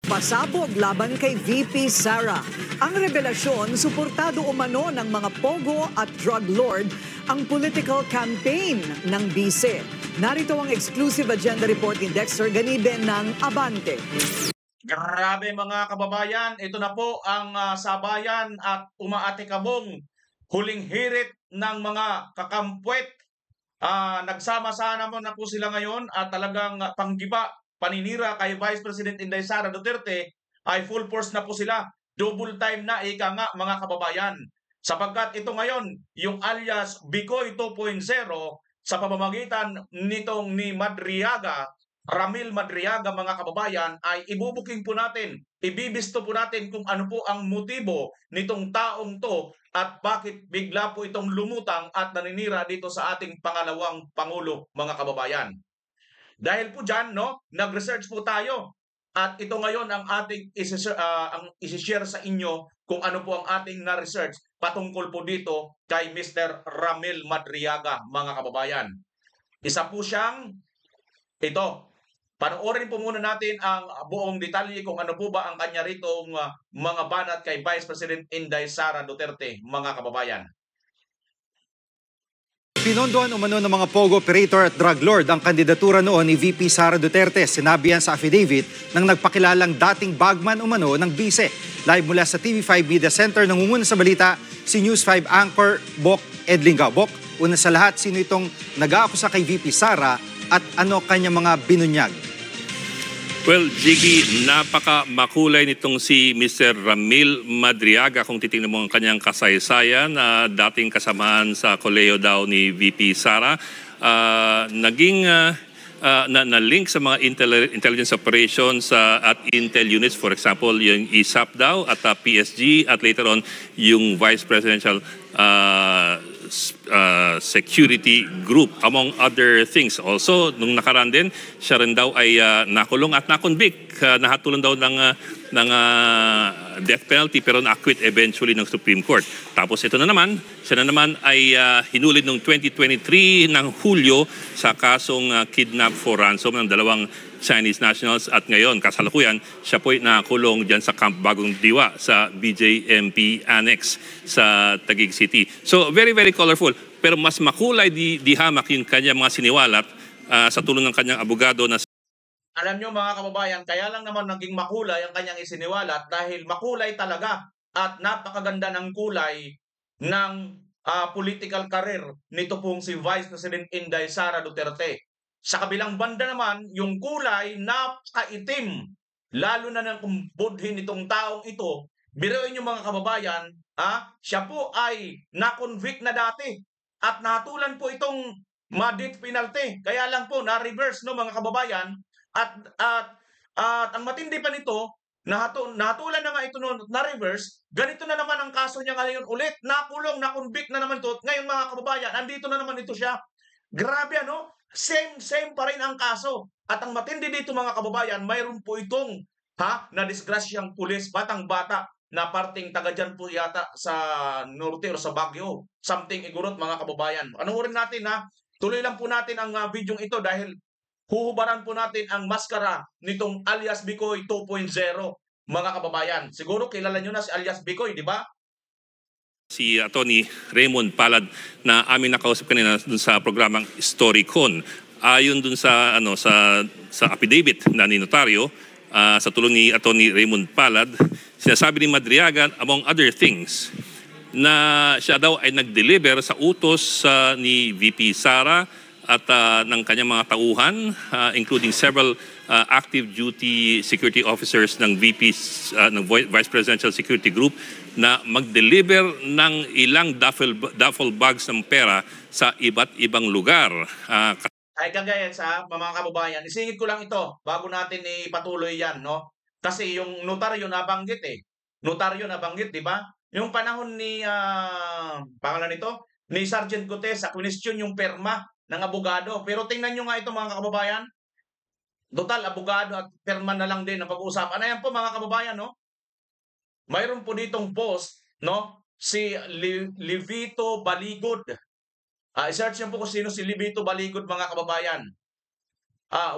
Pasabog laban kay VP Sara. Ang revelasyon, suportado umano ng mga pogo at drug lord ang political campaign ng bise. Narito ang exclusive agenda report ni Dexter Ganibe ng Abante. Grabe mga kababayan, ito na po ang sabayan at umaatikabong huling hirit ng mga kakampwet. Nagsama-sama na po sila ngayon at talagang panggiba, paninira kay Vice President Inday Sara Duterte ay full force na po sila. Double time na ika nga mga kababayan. Sapagkat ito ngayon, yung alias Bicoy 2.0 sa pamamagitan nitong ni Madriaga, Ramil Madriaga mga kababayan, ay ibubuking po natin, ibibisto po natin kung ano po ang motibo nitong taong to at bakit bigla po itong lumutang at naninira dito sa ating pangalawang Pangulo mga kababayan. Dahil po dyan, no, nag-research po tayo at ito ngayon ang ating isi-share sa inyo kung ano po ang ating na-research patungkol po dito kay Mr. Ramil Madriaga mga kababayan. Isa po siyang ito. Panoorin po muna natin ang buong detalye kung ano po ba ang kanya ritong mga banat kay Vice President Inday Sara Duterte, mga kababayan. Pinondohan umano ng mga pogo operator at drug lord ang kandidatura noon ni VP Sara Duterte. Sinabi yan sa affidavit ng nagpakilalang dating bagman umano ng bise. Live mula sa TV5 Media Center, nangunguna sa balita si News 5 anchor Bok Edlingao. Bok, una sa lahat, sino itong nag-aakusa kay VP Sara at ano kanyang mga binunyag? Well, Jiggy, napaka-makulay nitong si Mr. Ramil Madriaga kung titingnan mo ang kanyang kasaysayan na dating kasamaan sa kolehiyo daw ni VP Sara. Naging na-link sa mga intelligence operations at intel units, for example, yung ISAP daw at PSG at later on yung Vice Presidential Security Group, among other things. Also, nung nakaraan din, siya rin daw ay nakulong at nakonvict. Nahatulan daw ng death penalty pero na-acquit eventually ng Supreme Court. Tapos ito na naman, siya na naman ay hinulid noong 2023 ng Hulyo sa kasong kidnap for ransom ng dalawang Chinese nationals at ngayon, kasalukuyan, siya po'y nakulong dyan sa Camp Bagong Diwa sa BJMP Annex sa Taguig City. So, very, very colorful. Pero mas makulay di hamak yung kanya mga siniwalat sa tulong ng kanyang abogado na alam nyo mga kababayan, kaya lang naman naging makulay ang kanyang isiniwalat dahil makulay talaga at napakaganda ng kulay ng political career nito pong si Vice President Inday Sara Duterte. Sa kabilang banda naman, yung kulay napakaitim, lalo na ng budhin nitong taong ito. Biruin nyo mga kababayan, siya po ay na-convict na dati at nahatulan po itong death penalty. Kaya lang po na-reverse no mga kababayan. At ang matindi pa nito, nahatulan na nga ito noon, na-reverse, ganito na naman ang kaso niya ngayon ulit. Nakulong, na-convict na naman ito. Ngayon mga kababayan, andito na naman ito siya. Grabe ano? Same pa rin ang kaso. At ang matindi dito mga kababayan, mayroon po itong na disgrasyang pulis, batang-bata, na parting taga dyan po yata sa Norte o sa Baguio. Something igurot mga kababayan. Panoorin natin tuloy lang po natin ang video ito dahil huhubaran po natin ang maskara nitong alias Bicoy 2.0 mga kababayan. Siguro kilala nyo na si alias Bicoy, di ba? Si Atty. Raymond Palad na aming nakausap kanina dun sa programang Storycon. Ayon dun sa affidavit na ni notaryo, sa tulong ni Atty. Raymond Palad, sinasabi ni Madriaga, among other things, na siya daw ay nag-deliver sa utos ni VP Sara at ng kanyang mga tauhan, including several active duty security officers ng ng Vice Presidential Security Group na mag-deliver ng ilang duffel bags ng pera sa iba't ibang lugar. Ay kagaya sa mga kababayan, isingit ko lang ito bago natin ipatuloy yan, no? Kasi yung notaryo nabanggit Notaryo nabanggit, di ba? Yung panahon ni pangalan nito, ni Sergeant Gutes, sa question yung perma ng abogado. Pero tingnan nyo nga ito mga kababayan. Total, abogado at perma na lang din ang pag-uusapan. Ayan po mga kababayan, no? Mayroon po ditong post, no? Si Livito Baligod. I-search nyo po kung sino si Livito Baligod mga kababayan.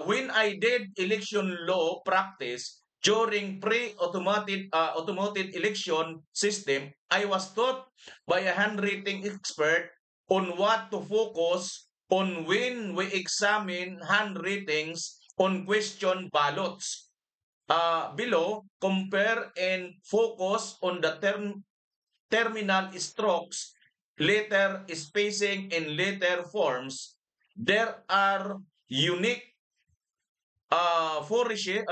When I did election law practice, during automated election system, I was taught by a handwriting expert on what to focus on when we examine handwritings on question ballots. Below, compare and focus on the terminal strokes, letter spacing, and letter forms. There are unique flourishes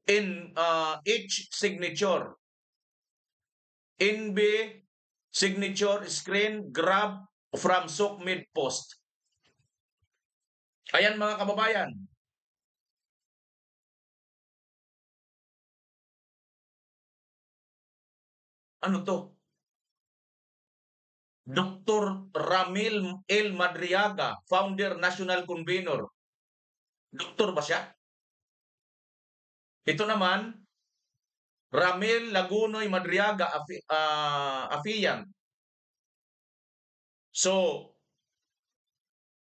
in each signature. NB signature screen grab from SOCMED post. Ayan mga kababayan. Ano to? Dr. Ramil L. Madriaga, founder, national convener. Doktor ba siya? Ito naman, Ramil Lagunoy Madriaga, Afiyan. So,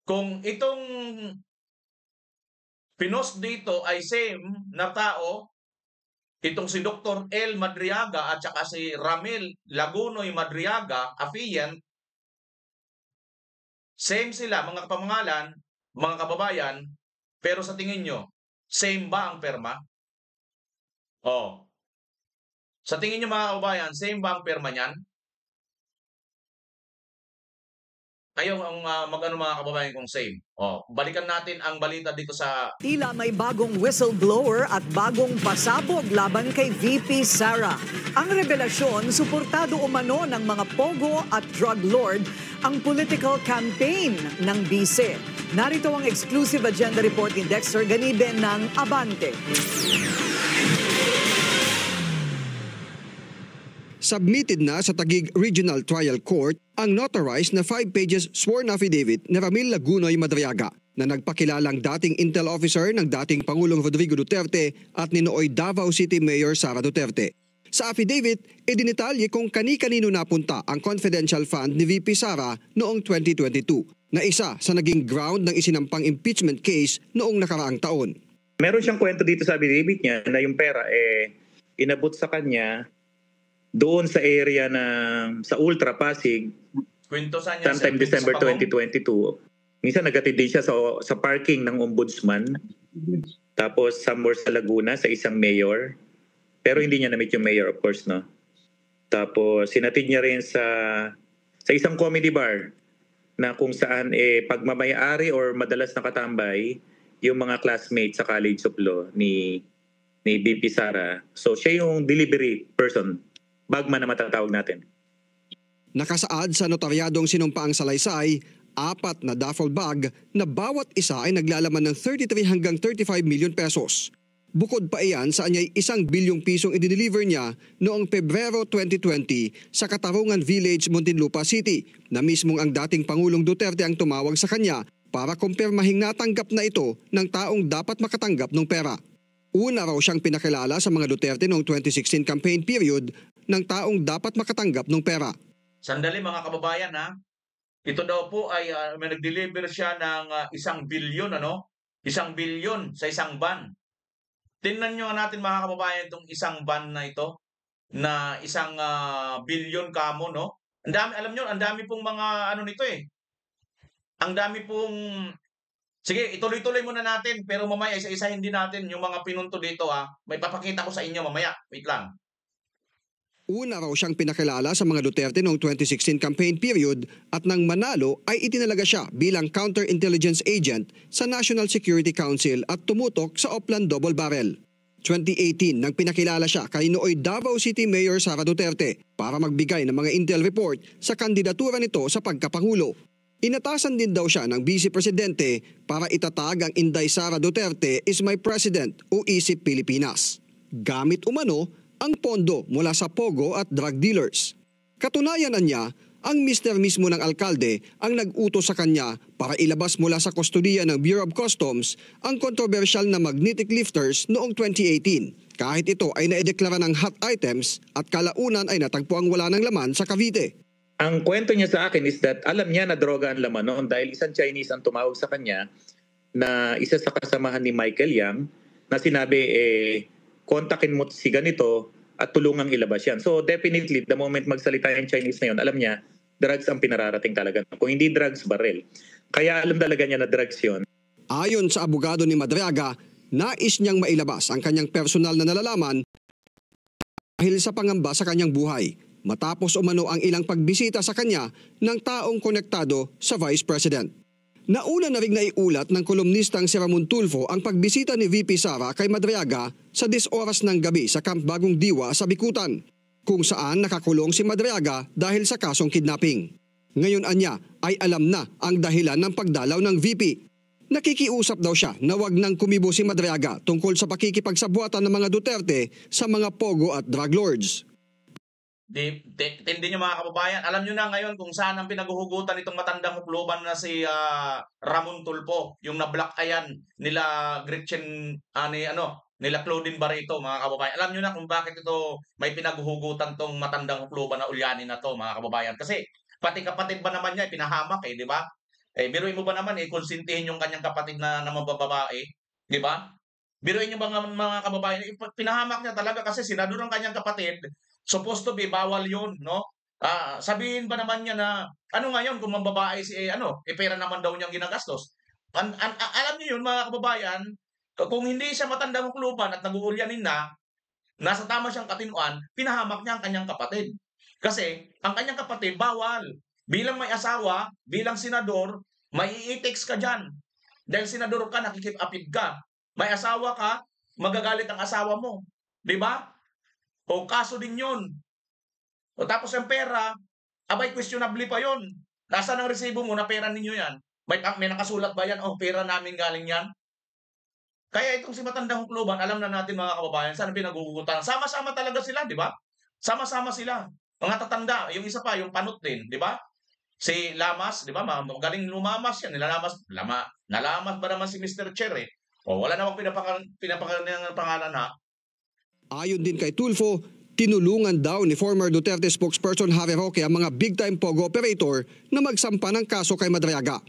kung itong pinost dito ay same na tao, itong si Dr. L. Madriaga at saka si Ramil Lagunoy Madriaga, Afiyan, same sila mga kapamangalan, mga kababayan, pero sa tingin nyo, same ba ang perma? Oh. Sa tingin nyo mga kababayan, same ba ang perma niyan? Ayaw ang mag-ano mga kababayan kung same. Oh, balikan natin ang balita dito sa... Tila may bagong whistleblower at bagong pasabog laban kay VP Sara. Ang revelasyon, suportado umano ng mga pogo at drug lord ang political campaign ng BISE. Narito ang exclusive agenda report ni Dexter Ganibe ng Abante. Submitted na sa Taguig Regional Trial Court ang notarized na 5 pages sworn affidavit ni Ramil Lagunoy Madriaga na nagpakilalang dating intel officer ng dating Pangulong Rodrigo Duterte at ni nooy Davao City Mayor Sara Duterte. Sa affidavit, idinitalye kung kani-kanino napunta ang confidential fund ni VP Sara noong 2022 na isa sa naging ground ng isinampang impeachment case noong nakaraang taon. Meron siyang kwento dito sa affidavit niya na yung pera inabot sa kanya doon sa area sa Ultra Pasig sometime December 2022. Minsan nagatid din siya sa parking ng ombudsman. Tapos somewhere sa Laguna sa isang mayor. Pero hindi niya na-meet yung mayor, of course, no? Tapos sinatid niya rin sa isang comedy bar na kung saan pagmamayari or madalas nakatambay yung mga classmates sa College of Law ni VP Sara. So siya yung delivery person. Bagman na matatawag natin. Nakasaad sa notaryadong sinumpaang salaysay, 4 na duffel bag na bawat isa ay naglalaman ng 33 hanggang 35 million pesos. Bukod pa iyan sa anyay 1 bilyong pisong i-deliver niya noong Pebrero 2020 sa Katarungan Village, Muntinlupa City na mismong ang dating Pangulong Duterte ang tumawag sa kanya para kumpirmahing natanggap na ito ng taong dapat makatanggap ng pera. Una raw siyang pinakilala sa mga Duterte noong 2016 campaign period ng taong dapat makatanggap ng pera. Sandali mga kababayan ha. Ito daw po ay may nag-deliver siya ng 1 bilyon, 1 bilyon sa isang van. Tingnan nyo natin mga kababayan itong isang van na ito na 1 bilyon kamo, no? Ang dami, alam nyo, ang dami pong mga ano nito Ang dami pong... Sige, ituloy-tuloy muna natin pero mamaya isa-isahin din natin yung mga pinunto dito ha. May papakita ko sa inyo mamaya. Wait lang. Una raw siyang pinakilala sa mga Duterte noong 2016 campaign period at nang manalo ay itinalaga siya bilang counterintelligence agent sa National Security Council at tumutok sa Oplan Double Barrel. 2018 nang pinakilala siya kay nooy Davao City Mayor Sara Duterte para magbigay ng mga intel report sa kandidatura nito sa pagkapangulo. Inatasan din daw siya ng Vice Presidente para itatag ang Inday Sara Duterte is my president o ISIP Pilipinas. Gamit umano ang pondo mula sa pogo at drug dealers. Katunayan niya, ang mister mismo ng alkalde ang nag-utos sa kanya para ilabas mula sa kustodiya ng Bureau of Customs ang kontrobersyal na magnetic lifters noong 2018. Kahit ito ay naideklara ng hot items at kalaunan ay natagpuang wala ng laman sa Cavite. Ang kwento niya sa akin is that alam niya na droga ang laman noon dahil isang Chinese ang tumawag sa kanya na isa sa kasamahan ni Michael Yang na sinabi, kontakin mo si ganito at tulungang ilabas yan. So definitely, the moment magsalita yung Chinese na yun, alam niya, drugs ang pinararating talaga. Kung hindi drugs, baril. Kaya alam talaga niya na drugs yun. Ayon sa abogado ni Madriaga, nais niyang mailabas ang kanyang personal na nalalaman dahil sa pangamba sa kanyang buhay, matapos umano ang ilang pagbisita sa kanya ng taong konektado sa Vice President. Nauna na ring naiulat ng kolumnistang si Ramon Tulfo ang pagbisita ni VP Sara kay Madriaga sa 10 oras ng gabi sa Camp Bagong Diwa sa Bikutan, kung saan nakakulong si Madriaga dahil sa kasong kidnapping. Ngayon anya ay alam na ang dahilan ng pagdalaw ng VP. Nakikiusap daw siya na wag nang kumibo si Madriaga tungkol sa pakikipagsabuatan ng mga Duterte sa mga pogo at drug lords. Tindi nyo mga kababayan, alam nyo na ngayon kung saan ang pinaguhugutan itong matandang hukluban na si Ramon Tulfo, yung na-black ayan nila Gretchen, nila Claudine Barreto, mga kababayan. Alam nyo na kung bakit ito may pinaguhugutan tong matandang hukluban na ulyanin na to, mga kababayan. Kasi pati kapatid ba naman niya, pinahamak di ba? Biruin mo ba naman, konsintihin yung kanyang kapatid na mabababae, di ba? Biruin nyo ba mga kababayan, pinahamak niya talaga kasi senador ng kanyang kapatid, supposed to be bawal yun, no? Sabihin ba naman niya na, ano ngayon kung mambabae si, pera naman daw niyang ginagastos. Alam niyo yun mga kababayan, kung hindi siya matandang hukluban at nag-uulyanin na, nasa tama siyang katinuan, pinahamak niya ang kanyang kapatid. Kasi, ang kanyang kapatid, bawal. Bilang may asawa, bilang senador, may i-text ka dyan. Dahil senador ka, nakikipapid ka. May asawa ka, magagalit ang asawa mo. Di ba? O kaso din yun. O tapos yung pera, abay questionable pa yun. Nasaan ang resibo mo na pera ninyo yan? May nakasulat ba yan? O pera namin galing yan? Kaya itong si matandang hukluban, alam na natin mga kababayan, saan pinagugutan. Sama-sama talaga sila, di ba? Sama-sama sila. Mga tatanda, yung isa pa, yung panot din, di ba? Si Lamas, di ba? Magaling lumamas yan. Nalamas ba naman si Mr. Cher eh? O wala namang pinapakalan ng pangalan ha? Ayon din kay Tulfo, tinulungan daw ni former Duterte spokesperson Harry Roque ang mga big-time pogo operator na magsampa ng kaso kay Madriaga.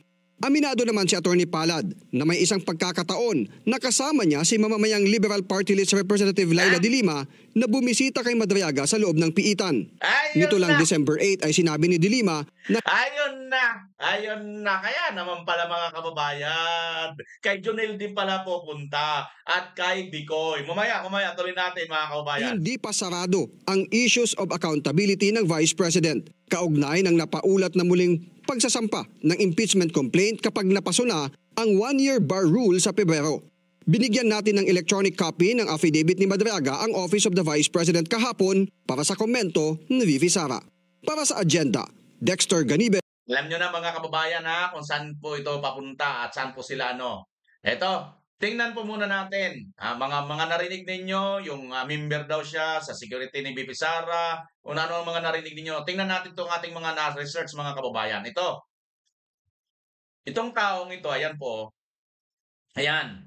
Aminado naman si Atty. Palad na may isang pagkakataon na kasama niya si mamamayang Liberal Party List Representative Laila de Lima na bumisita kay Madriaga sa loob ng piitan. Nito lang December 8 ay sinabi ni de Lima na Ayun na. Kaya naman pala mga kababayan, kay Jonel din pala pupunta at kay Bicoy. Mamaya, tuloy natin mga kababayan. Hindi pa sarado ang issues of accountability ng Vice President. Kaugnay ng napaulat na muling pagsasampa ng impeachment complaint kapag napaso na ang 1-year bar rule sa Pebrero. Binigyan natin ng electronic copy ng affidavit ni Madriaga ang Office of the Vice President kahapon para sa komento ni VP Sara. Para sa agenda, Dexter Ganibe. Alam nyo na mga kababayan kung saan po ito papunta at saan po sila Eto, tingnan po muna natin. Mga narinig ninyo, yung member daw siya sa security ni VP Sara, kung ano ang mga narinig ninyo. Tingnan natin itong ating mga na-research mga kababayan. Itong taong ito, ayan po. Ayan.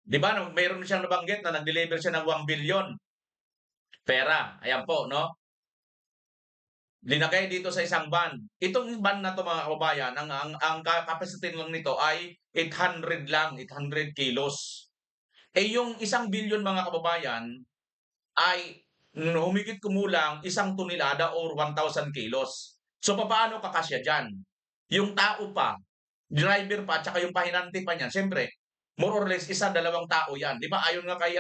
Di ba, mayroon siyang nabanggit na nag-deliver siya ng 1 billion pera. Ayan po, no? Linagay dito sa isang van. Itong van na to mga kababayan, ang capacity lang nito ay 800 kilos. Yung 1 billion mga kababayan ay humigit kumulang 1 tonelada or 1,000 kilos. So paano kakasya dyan? Yung tao pa, driver pa, tsaka yung pahinante pa niyan, siyempre, more or less 1-2 tao yan. Di ba? Ayon nga kay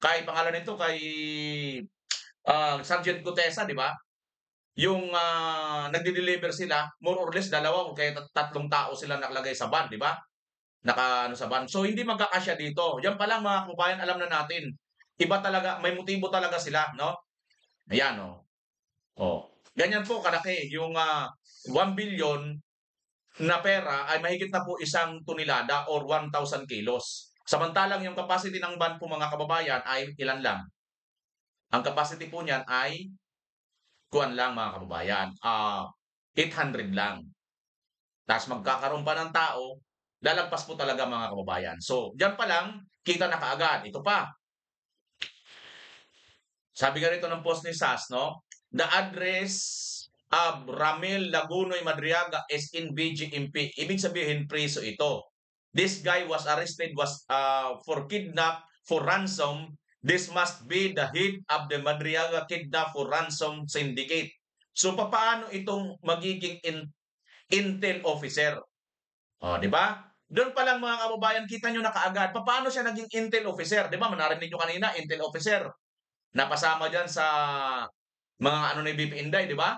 kay pangalan nito, kay Sergeant Gutesa, di ba? Yung nagde-deliver sila, more or less 2 o kaya 3 tao sila nakalagay sa van, di ba? Sa van. So hindi magkakasya dito. Yan pa lang mga kababayan, alam na natin. Iba talaga, may motibo talaga sila, no? Ayan, ganyan po kalaki. Yung 1 billion na pera ay mahigit na po 1 tonelada or 1,000 kilos. Samantalang yung capacity ng van po mga kababayan ay ilan lang? Ang capacity po niyan ay kuan lang mga kababayan, 800 lang. Tapos magkakaroon pa ng tao, lalagpas po talaga mga kababayan. So, diyan pa lang, kita na kaagad. Ito pa. Sabi nga rito ng post ni SAS, no? The address Ramil Lagunoy Madriaga is in BGMP. Ibig sabihin, preso ito. This guy was arrested for kidnap, for ransom. This must be the head of the Madriaga Kidnap for Ransom Syndicate. So, paano itong magiging intel officer? O, di ba? Doon pa lang mga kababayan, kita nyo na kaagad. Paano siya naging intel officer? Di ba? Narinig nyo kanina, intel officer. Napasama dyan sa mga ni BP Inday, di ba?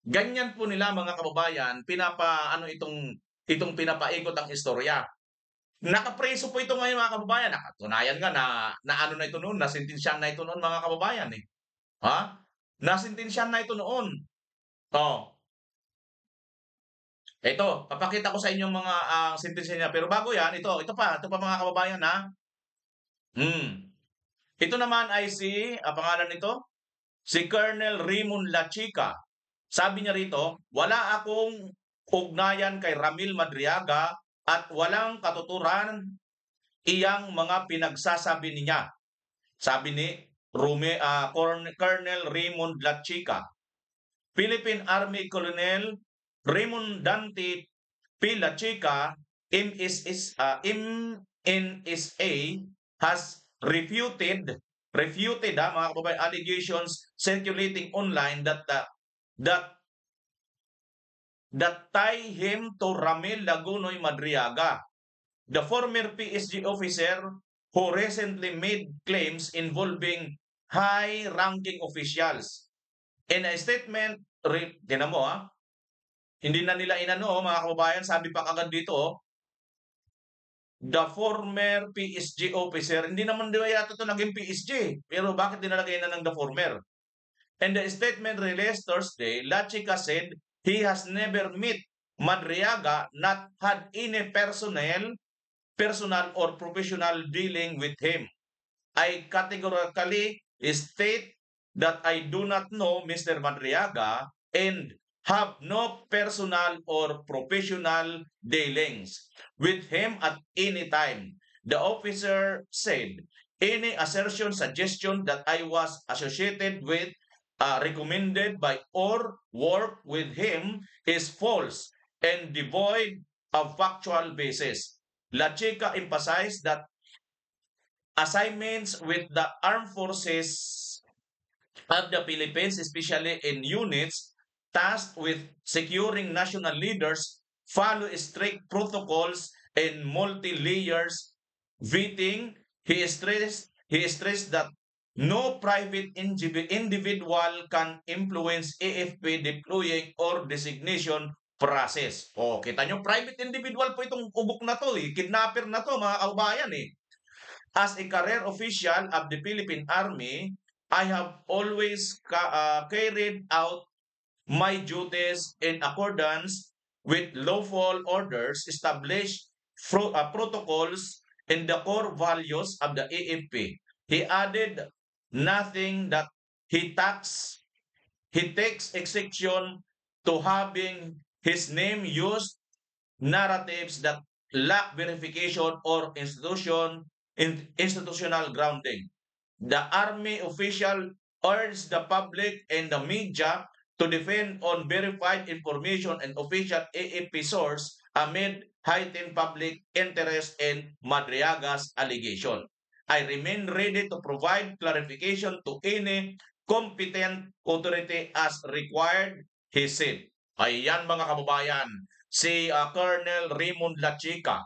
Ganyan po nila mga kababayan, itong pinapaikot ang istorya. Nakapreso po ito ngayon mga kababayan. Nakatunayan nga na ano na ito noon, nasintensyahan na ito noon mga kababayan eh. Ha? Nasintensyahan na ito noon. Ito, papakita ko sa inyo mga sentensya niya. Pero bago yan, ito pa mga kababayan ha. Ito naman ay pangalan nito, si Colonel Raymond Lachica. Sabi niya rito, wala akong ugnayan kay Ramil Madriaga at walang katuturan iyang mga pinagsasabi niya. Sabi ni Colonel Raymond Lachica. Philippine Army Colonel Raymond Dante P. Lachica, MNSA, has refuted mga kababayan, allegations circulating online that tie him to Ramil Lagunoy Madriaga, the former PSG officer who recently made claims involving high-ranking officials. In a statement, tinan mo hindi na nila inano mga kababayan, sabi pa kagad dito the former PSG officer, hindi naman yata ito naging PSG, pero bakit dinalagay na ng the former? And the statement released Thursday, Lachica said he has never met Madriaga, not had any personal or professional dealing with him. I categorically state that I do not know Mr. Madriaga and have no personal or professional dealings with him at any time. The officer said, any assertion, suggestion that I was associated with, recommended by, or work with him is false and devoid of factual basis. Lachica emphasized that assignments with the armed forces of the Philippines, especially in units tasked with securing national leaders, follow strict protocols and multi-layers vetting. He stressed that no private individual can influence AFP deploying or designation process. Kita nyo, private individual po itong ubok na to kidnapper na to mga kaubayan As a career official of the Philippine Army, I have always carried out my duties in accordance with lawful orders, established protocols, and the core values of the AFP. He added nothing that he takes exception to having his name used narratives that lack verification or institutional grounding. The Army official urged the public and the media to defend on verified information and official AFP source amid heightened public interest in Madriaga's allegation. I remain ready to provide clarification to any competent authority as required, he said. Ayan mga kababayan, si Colonel Raymond Lachica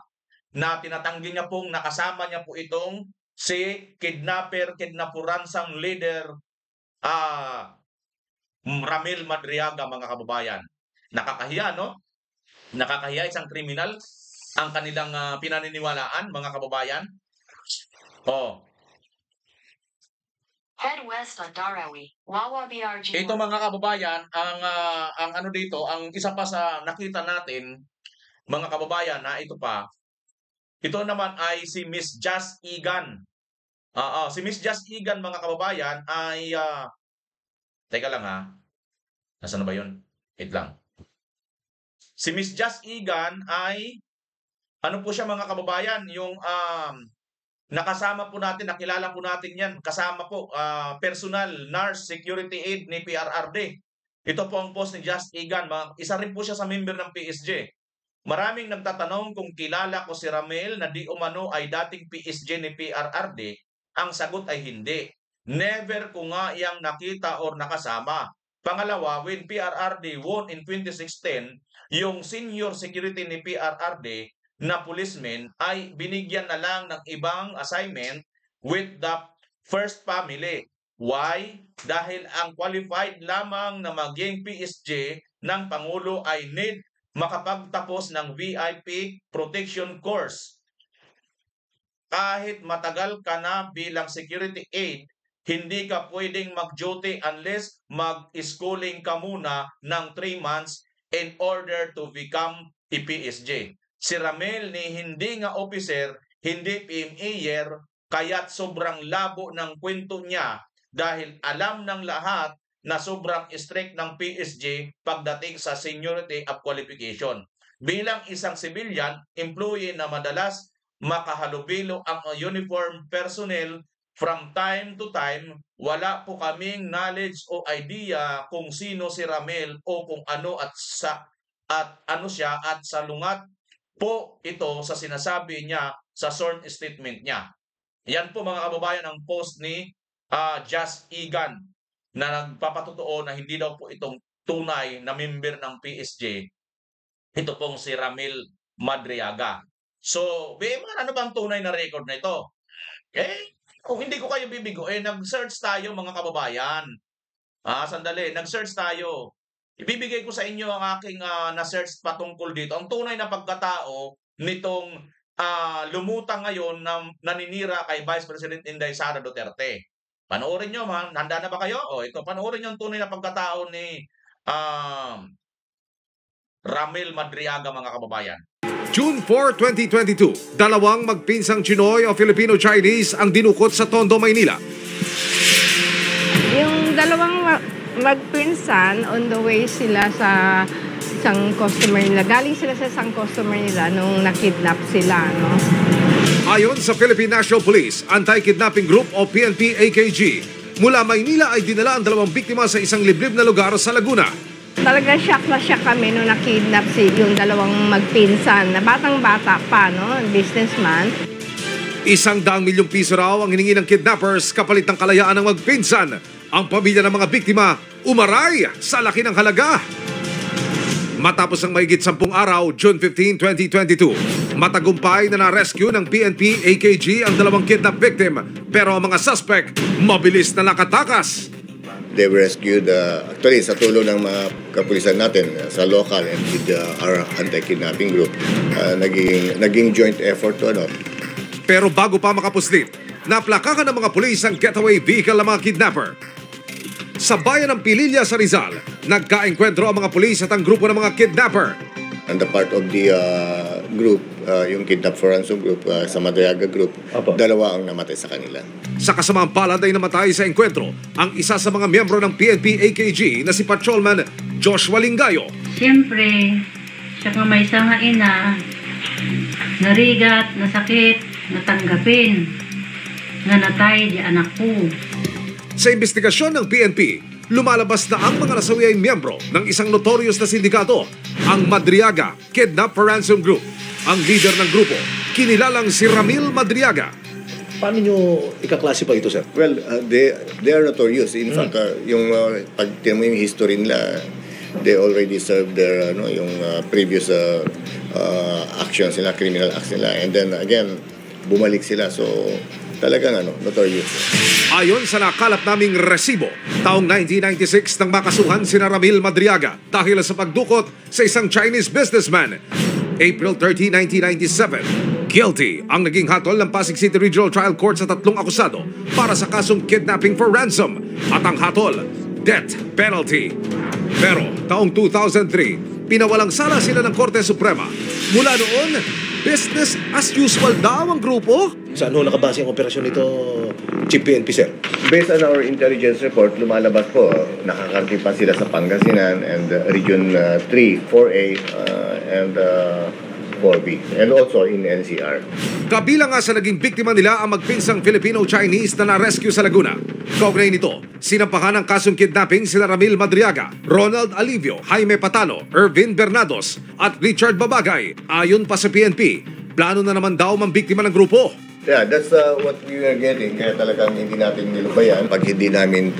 na tinatanggi niya pong nakasama niya po itong si kidnappuransang leader Ramil Madriaga mga kababayan. Nakakahiya, no? Nakakahiya, isang kriminal ang kanilang pinaniniwalaan mga kababayan. Head west on Darawi, Wawa BRG. Ito mga kababayan, ang ano dito, ang isa pa sa nakita natin mga kababayan na ito pa. Ito naman ay si Miss Just Egan. Si Miss Just Egan mga kababayan ay teka lang nasaan na ba yun? Wait lang. Si Miss Just Egan ay ano po siya mga kababayan, yung nakasama po natin, nakilala po natin yan, kasama po personal nurse security aid ni PRRD. Ito po ang post ni Just Egan. Isa rin po siya sa member ng PSG. Maraming nagtatanong kung kilala ko si Ramil na di umano ay dating PSG ni PRRD. Ang sagot ay hindi. Never ko nga iyang nakita or nakasama. Pangalawa, when PRRD won in 2016, yung senior security ni PRRD na policeman ay binigyan na lang ng ibang assignment with the first family. Why? Dahil ang qualified lamang na maging PSG ng Pangulo ay need makapagtapos ng VIP protection course. Kahit matagal ka na bilang security aide, hindi ka pwedeng mag-duty unless mag-schooling ka muna ng 3 months in order to become a PSG. Si Ramil ni hindi nga officer, hindi PMA-er, kaya't sobrang labo ng kwento niya dahil alam ng lahat na sobrang strict ng PSG pagdating sa seniority of qualification. Bilang isang civilian, employee na madalas makahalubilo ang uniform personnel, from time to time, wala po kaming knowledge o idea kung sino si Ramil o kung ano at ano siya, at salungat po ito sa sinasabi niya sa sworn statement niya. Yan po mga kababayan ang post ni Just Egan na nagpapatotoo na hindi daw po itong tunay na member ng PSG. Ito pong si Ramil Madriaga. So, ano bang tunay na record na ito? Kung hindi ko kayo bibigo, nag-search tayo mga kababayan. Sandali, nag-search tayo. Ibibigay ko sa inyo ang aking na-search patungkol dito. Ang tunay na pagkatao nitong lumutang ngayon na naninira kay Vice President Inday Sara Duterte. Panoorin nyo, handa na ba kayo? Ito, panoorin nyo ang tunay na pagkatao ni Ramil Madriaga mga kababayan. June 4, 2022, dalawang magpinsang Chinoy o Filipino-Chinese ang dinukot sa Tondo, Maynila. Yung dalawang magpinsan, on the way sila sa isang customer nila. Galing sila sa isang customer nila nung nakidnap sila, no? Ayon sa Philippine National Police, Anti-Kidnapping Group o PNP-AKG, mula Maynila ay dinala ang dalawang biktima sa isang liblib na lugar sa Laguna. Talaga shock na shock kami nung nakidnap yung dalawang magpinsan na batang-bata pa, no? Businessman. 100 milyong piso raw ang hiningi ng kidnappers kapalit ng kalayaan ng magpinsan. Ang pamilya ng mga biktima umaray sa laki ng halaga. Matapos ang mahigit 10 araw, June 15, 2022, matagumpay na na-rescue ng PNP-AKG ang dalawang kidnap victim, pero ang mga suspect mabilis na nakatakas. They were rescued actually sa tulong ng mga kapulisan natin sa local and with our anti-kidnapping group. Naging joint effort to Pero bago pa makapuslit, naplakakan ng mga pulis ang getaway vehicle ng mga kidnapper. Sa bayan ng Pililla sa Rizal, nagkaengkwentro ang mga pulis at ang grupo ng mga kidnapper. And the part of the group, yung Kidnap for Ransom group, sa Madriaga group, dalawa ang namatay sa kanila. Sa kasamaang palad ay namatay sa engkwentro ang isa sa mga miyembro ng PNP-AKG na si Patrolman Joshua Lingayo. Siyempre, siya nga may isang ina, narigat, nasakit, natanggapin, nga natay di anak ko. Sa investigasyon ng PNP, lumalabas na ang mga nasawi ay miyembro ng isang notorious na sindikato, ang Madriaga Kidnap for Ransom Group. Ang leader ng grupo, kinilalang si Ramil Madriaga. Paano nyo ika-classify ito, sir? Well, they are notorious. In fact, yung pag tingnan mo yung history nila, they already served their yung previous actions nila, criminal acts nila, and then again bumalik sila, so talagang notorious. Ayon sa nakalap naming resibo, taong 1996 nang makasuhan si Ramil Madriaga dahil sa pagdukot sa isang Chinese businessman. April 30, 1997, guilty ang naging hatol ng Pasig City Regional Trial Court sa 3 akusado para sa kasong kidnapping for ransom at ang hatol, death penalty. Pero taong 2003, pinawalang sala sila ng Korte Suprema. Mula noon, business as usual daw ang grupo. Saan ho nakabase ang operasyon nito, Chief PNP, sir? Based on our intelligence report, lumalabas po, nakakarating pa sila sa Pangasinan and Region 3, 4A, and Corby and also in NCR. Kabilang nga sa naging biktima nila ang magpinsang Filipino-Chinese na na-rescue sa Laguna. Kaugnay nito, sinampahan ng kasong kidnapping sina Ramil Madriaga, Ronald Alivio, Jaime Patano, Ervin Bernados at Richard Babagay. Ayon pa sa PNP, plano na naman daw mambiktima ng grupo. Yeah, that's what we are getting. Kaya talagang hindi natin nilubayan. Pag hindi namin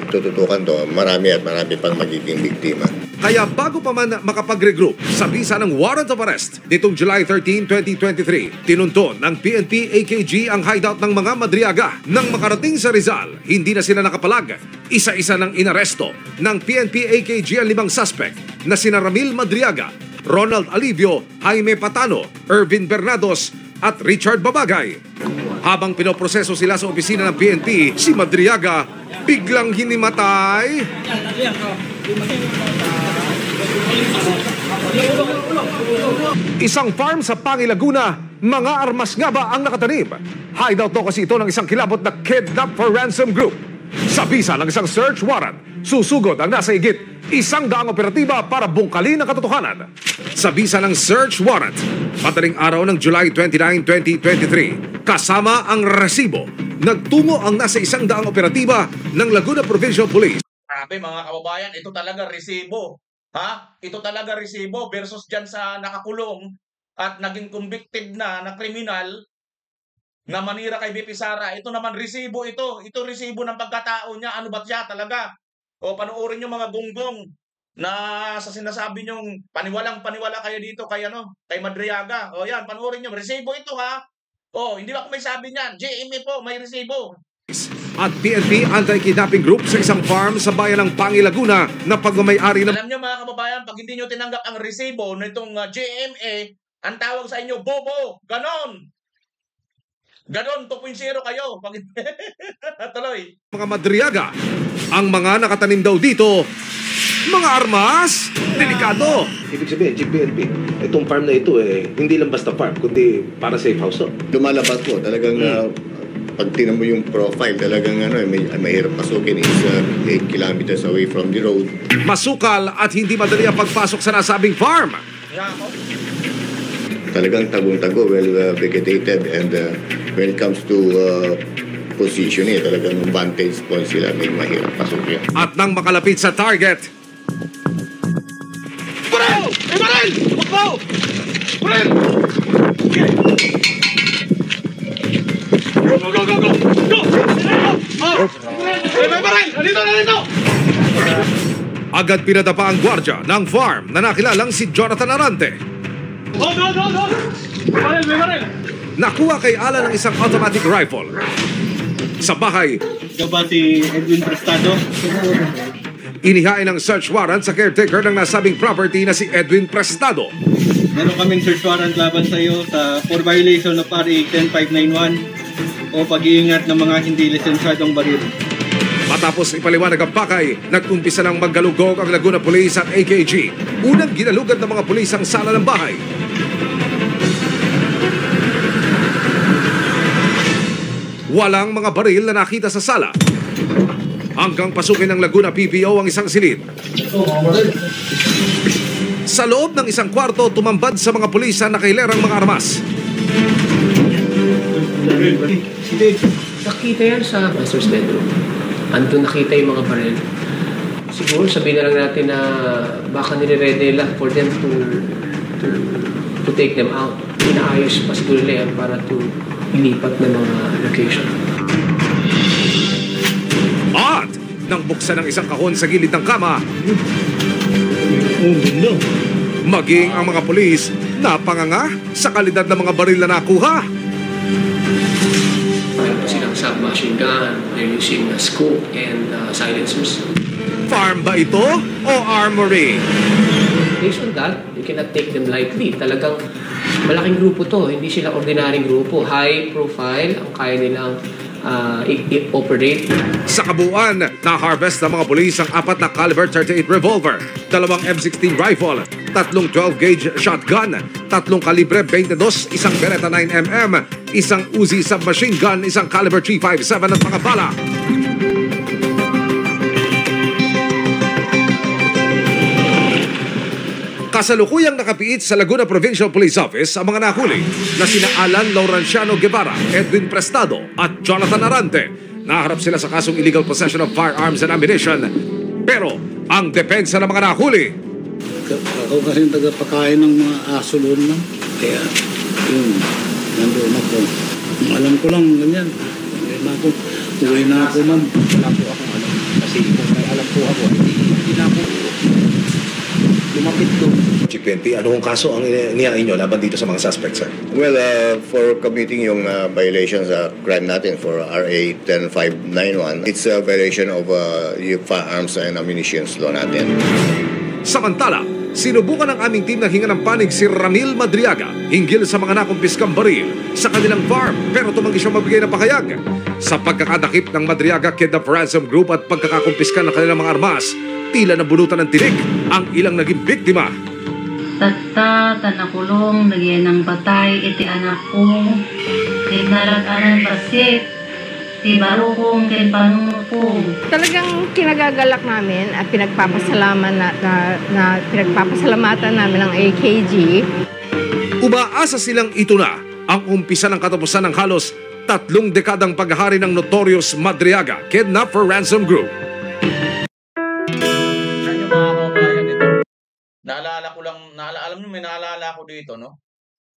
tututukan to, marami at marami pang magiging biktima. Kaya bago pa man makapag-regroup sa bisa ng warrant of arrest nitong July 13, 2023, tinunton ng PNP AKG ang hideout ng mga Madriaga. Nang makarating sa Rizal, hindi na sila nakapalag. Isa-isa ng inaresto ng PNP AKG ang 5 suspect na sina Ramil Madriaga, Ronald Alivio, Jaime Patano, Ervin Bernados at Richard Babagay. Habang pinoproseso sila sa opisina ng PNP, si Madriaga biglang hinimatay. Isang farm sa Pangi, Laguna, mga armas nga ba ang nakatanim? Hideout to kasi ito ng isang kilabot na kidnap for ransom group. Sa bisa ng isang search warrant, susugod ang nasa higit 100 operatiba para bungkalin ang katotohanan. Sa bisa ng search warrant, madaling araw ng July 29, 2023, kasama ang resibo, nagtungo ang nasa 100 operatiba ng Laguna Provincial Police. Grabe mga kababayan, ito talaga resibo. Ha? Ito talaga resibo versus dyan sa nakakulong at naging convicted na kriminal na manira kay BP Sara. Ito naman resibo ito. Ito resibo ng pagkatao niya. Ano ba siya talaga? O panoorin nyo mga gonggong na sa sinasabi nyong paniwalang paniwala kayo dito kay Madriaga. O yan, panoorin nyo. Resibo ito ha. O, hindi ba ako may sabi niyan? JMA po, may resibo. At PNP anti-kidnapping group sa isang farm sa bayan ng Pangi, Laguna na pagmamayari ng... Alam nyo mga kababayan, pag hindi nyo tinanggap ang resibo nitong JMA, ang tawag sa inyo, bobo. Ganon. Ganon, 2.0 kayo. Tuloy. Mga Madriaga, ang mga nakatanim daw dito, mga armas, delikado. Ibig sabihin, GPNP, itong farm na ito hindi lang basta farm, kundi para safe house. Lumalabas po, talagang pag tinan mo yung profile, talagang mahirap pasukin. It's 8 kilometers away from the road. Masukal at hindi madali ang pagpasok sa nasabing farm. Talagang tagong-tago, well vegetated, and when it comes to positioning, talagang vantage point sila, may mahirap pasukin. At nang makalapit sa target, Baril! Baril! Bakbo! Baril! Go, go, go, go, go! Go! Baril! Dito! Agad pinadapa ang gwardya ng farm na nakilalang si Jonathan Arante. Nakuha kay Alan ng isang automatic rifle. Sa bahay, si Edwin Prestado. Inihain ng search warrant sa caretaker ng nasabing property na si Edwin Prestado. Meron kaming search warrant laban sa iyo for violation of RA 10591 o pag-iingat ng mga hindi lisensyadong baril. Matapos ipaliwanag ang pakay, nag-umpisa ng maggalugog ang Laguna Police at AKG. Unang ginalugad ng mga pulis ang sala ng bahay. Walang mga baril na nakita sa sala. Hanggang pasukin ng Laguna PPO ang isang silid. Sa loob ng isang kwarto, tumambad sa mga pulis ang nakahilerang mga armas. Nakita yan sa master's bedroom. Andun nakita yung mga baril. Siguro sabihin na lang natin na baka nire-ready nila for them to take them out. Inaayos pa siguro nila para to ilipat ng mga location. At nang buksan ng isang kahon sa gilid ng kama, maging ang mga pulis napanganga sa kalidad ng mga baril na nakuha. Mayroon silang submachine gun, they're using a scope and silencers. Farm ba ito o armory? Based on that, you cannot take them lightly. Talagang malaking grupo to, hindi sila ordinaryong grupo. High profile ang kaya nilang i-operate. Sa kabuuan, na-harvest ng mga pulis ang 4 na caliber 38 revolver, 2 M16 rifle, 3 12-gauge shotgun, 3 kalibre 22, 1 Beretta 9mm, 1 Uzi submachine gun, 1 caliber 357 at mga bala. Kasalukuyang nakapiit sa Laguna Provincial Police Office ang mga nahuli na sina Alan Lauranciano Guevara, Edwin Prestado at Jonathan Arante. Naharap sila sa kasong illegal possession of firearms and ammunition. Pero ang depensa ng mga nahuli, ako kasi tagapakain ng mga aso doon lang. Kaya yun, nandoon ako. Alam ko lang, ganyan. Uwi na ako, ma'am. Wala po akong alam. Kasi kung may alam po ako, hindi na ako lumapit doon. Chief PNP, anong kaso ang inihain nyo laban dito sa mga suspects, sir? Well, for committing yung violations sa crime natin for RA 10591, it's a violation of yung firearms and ammunition law natin. Samantala, sinubukan ng aming team na hinga ng panig si Ramil Madriaga hinggil sa mga nakumpiskang baril sa kanilang farm, pero tumanggi siya magbigay ng pahayag. Sa pagkakadakip ng Madriaga Kidnap Ransom Group at pagkakakumpiska ng kanilang mga armas, tila nabunutan ng tinik ang ilang naging biktima. Tatta, tanakulong, nagyan ng batay, iti anak ko, tinarag-anan pasit, ti barukong, kin panungkong. Talagang kinagagalak namin at pinagpapasalamatan namin ng AKG. Umaasa silang ito na ang umpisa ng katapusan ng halos 3 dekadang paghahari ng Notorious Madriaga Kidnap for Ransom Group. Alam niyo, may naalala ko dito, no?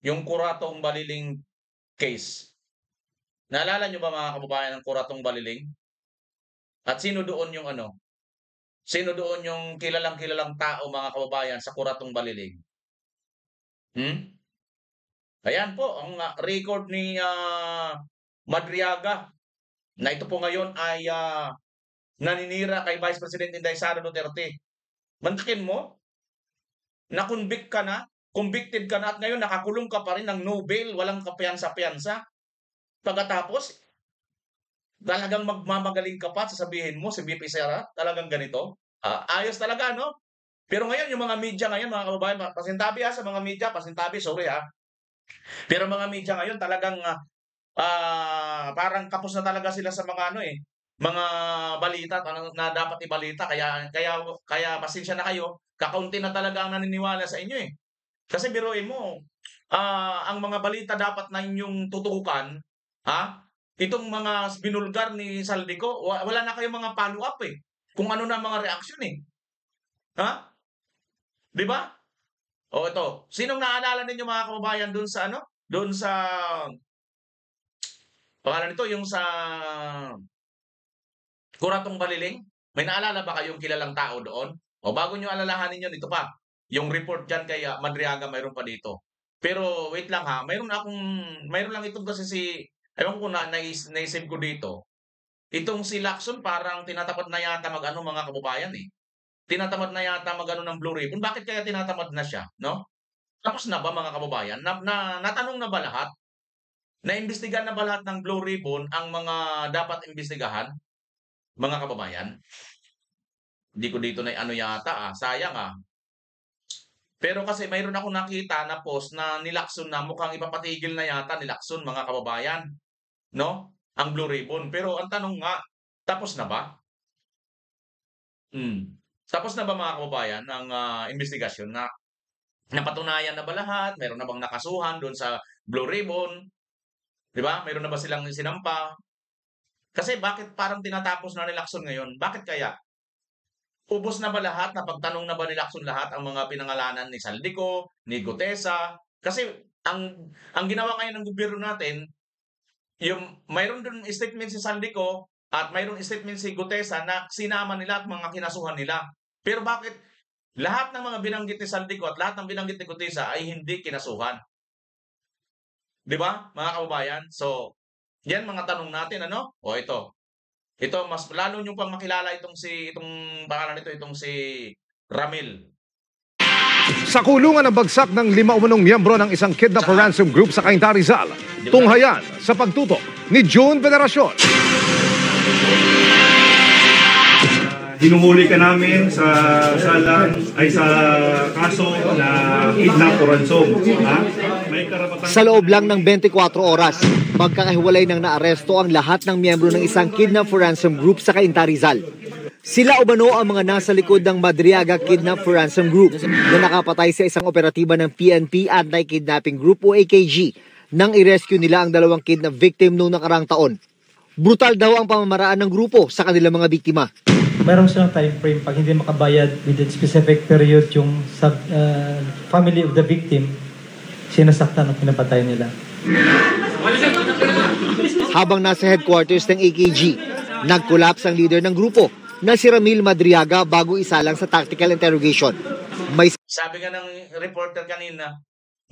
Yung Kuratong Baliling case. Naalala niyo ba mga kababayan ng Kuratong Baliling? At sino doon yung Sino doon yung kilalang tao mga kababayan sa Kuratong Baliling? Ayan po, ang record ni Madriaga na ito po ngayon ay naninira kay Vice President Inday Sara Duterte. Mantakin mo, na-convict ka na, convicted ka na at ngayon nakakulong ka pa rin ng no bail, walang kapiyansa-piyansa. Pagkatapos, talagang magmamagaling ka pa, sasabihin mo si VP Sara, talagang ganito. Ayos talaga, no? Pero ngayon, yung mga media ngayon, mga kababayan, pasintabi sa mga media, pasintabi, sorry Pero mga media ngayon talagang parang kapos na talaga sila sa mga mga balita na dapat ibalita, kaya pasensya na kayo, kakaunti na talaga ang naniniwala sa inyo Kasi biruin mo, ang mga balita dapat na inyong tutukan, itong mga binulgar ni Saldico, wala na kayong mga follow-up kung ano na mga reaksyon Di ba? O ito, sinong naalala ninyo mga kababayan doon sa Doon sa pangalan nito, yung sa Kuratong Baliling? May naalala ba kayong kilalang tao doon? O bago nyo alalahanin yun, ito pa. Yung report dyan kay Madriaga, mayroon pa dito. Pero wait lang mayroon lang itong kasi ewan ko naisip ko dito. Itong si Lacson parang tinatamad na yata mga kababayan Tinatamad na yata ng Blue Ribbon. Bakit kaya tinatamad na siya, no? Tapos na ba mga kababayan? Natanong na ba lahat? Naimbestigahan na ba lahat ng Blue Ribbon ang mga dapat imbestigahan? Mga kababayan? Hindi ko dito na yata sayang Pero kasi mayroon ako nakita na post na ni Lacson na mukhang ipapatigil na yata ni Lacson mga kababayan, no? Ang Blue Ribbon. Pero ang tanong tapos na ba? Tapos na ba mga kababayan ang investigasyon na napatunayan na ba lahat? Mayroon na bang nakasuhan doon sa Blue Ribbon? Di ba? Mayroon na ba silang sinampa? Kasi bakit parang tinatapos na ni Lacson ngayon? Bakit kaya? Ubos na ba lahat? Napagtanong na ba ni Lacson lahat ang mga pinangalanan ni Saldico, ni Gutesa? Kasi ang ginawa ngayon ng gobyerno natin, mayroon doon statement si Saldico at mayroon statement si Gutesa na sinama nila at mga kinasuhan nila. Pero bakit lahat ng mga binanggit ni Saldico at lahat ng binanggit ni Gutesa ay hindi kinasuhan? Di ba, mga kababayan? So, yan mga tanong natin, O ito. Ito, mas lalo nyo pang makilala itong pangalan nito, itong si Ramil. Sa kulungan ng bagsak ng 5 umunong miyembro ng isang kidnap for ransom group sa Cainta, Rizal, tunghayan sa pagtutok ni June Veneracion. Hinuhuli ka namin sa kaso na kidnap for ransom. Sa loob lang ng 24 oras, magkakahiwalay ng naaresto ang lahat ng miyembro ng isang kidnap for ransom group sa Cainta, Rizal. Sila umano ang mga nasa likod ng Madriaga Kidnap for Ransom Group na nakapatay sa isang operatiba ng PNP Anti-Kidnapping Group o AKG nang i-rescue nila ang 2 kidnap victim noong nakarang taon. Brutal daw ang pamamaraan ng grupo sa kanilang mga biktima. Meron silang time frame pag hindi makabayad within specific period yung family of the victim, sinasaktan at pinapatay nila. Habang nasa headquarters ng AKG, nag-collapse ang leader ng grupo na si Ramil Madriaga bago isalang sa tactical interrogation. Sabi nga ng reporter kanina,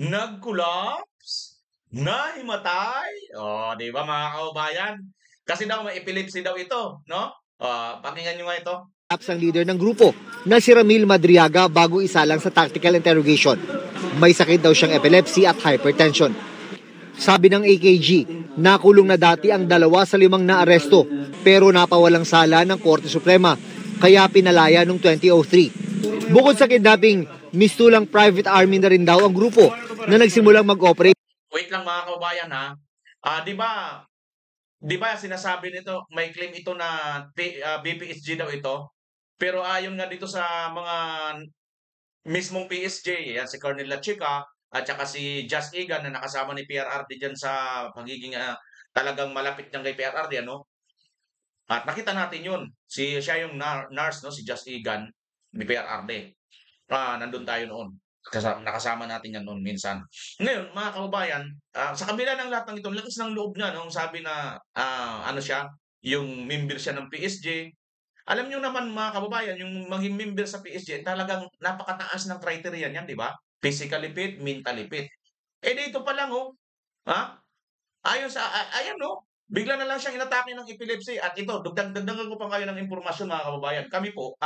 nag-collapse, nahimatay. Di ba mga kaubayan? Kasi daw may epilepsy daw ito, no? Pakinggan nyo nga ito. Collapse ang leader ng grupo na si Ramil Madriaga bago isalang sa tactical interrogation. May sakit daw siyang epilepsy at hypertension. Sabi ng AKG, nakulong na dati ang 2 sa 5 na aresto pero napawalang sala ng Korte Suprema kaya pinalaya noong 2003. Bukod sa kidnapping, mistulang private army na rin daw ang grupo na nagsimulang mag-operate. Wait lang mga kababayan ha. Di ba sinasabi nito, may claim ito na BPSG daw ito. Pero ayon nga dito sa mga mismong PSG, yan si Colonel Lachica at saka si Just Egan na nakasama ni PRRD dyan sa pagiging talagang malapit niyang kay PRRD, ano? At nakita natin yun. Siya yung nurse, no? Si Just Egan ni PRRD. Nandun tayo noon. Nakasama natin yan noon minsan. Ngayon, mga kababayan, sa kabila ng lahat ng ito, lakas ng loob niya, no? Sabi na, ano siya, yung member siya ng PSG. Alam niyo naman mga kababayan, yung maging member sa PSG, talagang napakataas ng criteria niyan, di ba? Physically fit, mentally fit. Dito pa lang, ayan, bigla na lang siyang inatake ng epilepsy. At ito, dagdagan ko pa kayo ng impormasyon, mga kababayan. Kami po,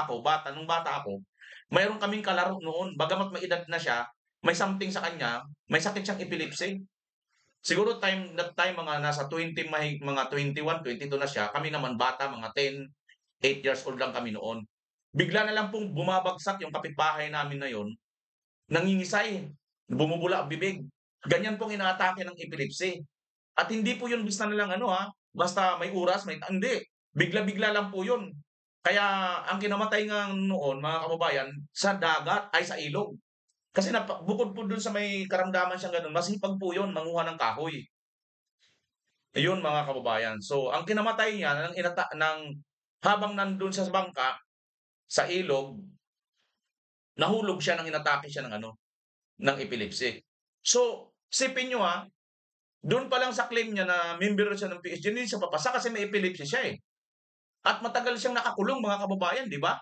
nung bata ako, mayroon kaming kalaro noon. Bagamat may edad na siya, may something sa kanya, may sakit siyang epilepsy. Siguro that time, mga nasa 20, mga 21, 22 na siya. Kami naman bata, mga 10, 8 years old lang kami noon. Bigla na lang pong bumabagsak yung kapitbahay namin na yon. Nangingisay, bumubula ang bibig. Ganyan pong inaatake ng epilepsy. At hindi po yun basta na lang basta may oras, hindi. Bigla-bigla lang po yun. Kaya ang kinamatay nga noon, mga kababayan, sa dagat ay sa ilog. Kasi bukod po dun sa may karamdaman siyang ganun, masipag po yun, manguha ng kahoy. Ayun mga kababayan. So, ang kinamatay niya, habang nandun siya sa bangka, sa ilog, nahulog siya nang inatake siya ng epilepsy. So, sipin nyo doon pa lang sa claim niya na member siya ng PSG, hindi siya papasa kasi may epilepsy siya eh. At matagal siyang nakakulong mga kababayan, di ba?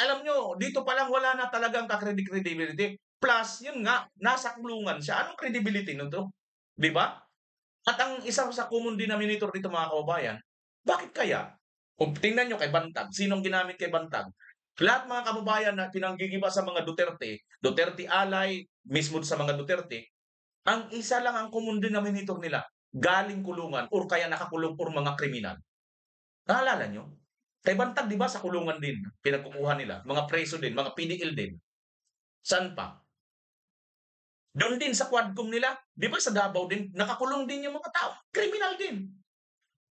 Alam nyo, dito pa lang wala na talagang credibility. Plus, yun nga, nasa kulungan siya. Anong credibility nito? Di ba? At ang isa sa common denominator dito mga kababayan, bakit kaya? Kung tingnan nyo kay Bantag, sinong ginamit kay Bantag? Lahat mga kababayan na pinanggigiba sa mga Duterte alay, mismo sa mga Duterte, ang isa lang ang common denominator nila, galing kulungan or kaya nakakulong or mga kriminal. Naalala nyo? Kay Bantag, di ba, sa kulungan din, pinagkukuha nila, mga preso din, mga PDL din. Saan pa? Doon din sa Quadcom nila, di ba sa Davao din, nakakulong din yung mga tao, kriminal din.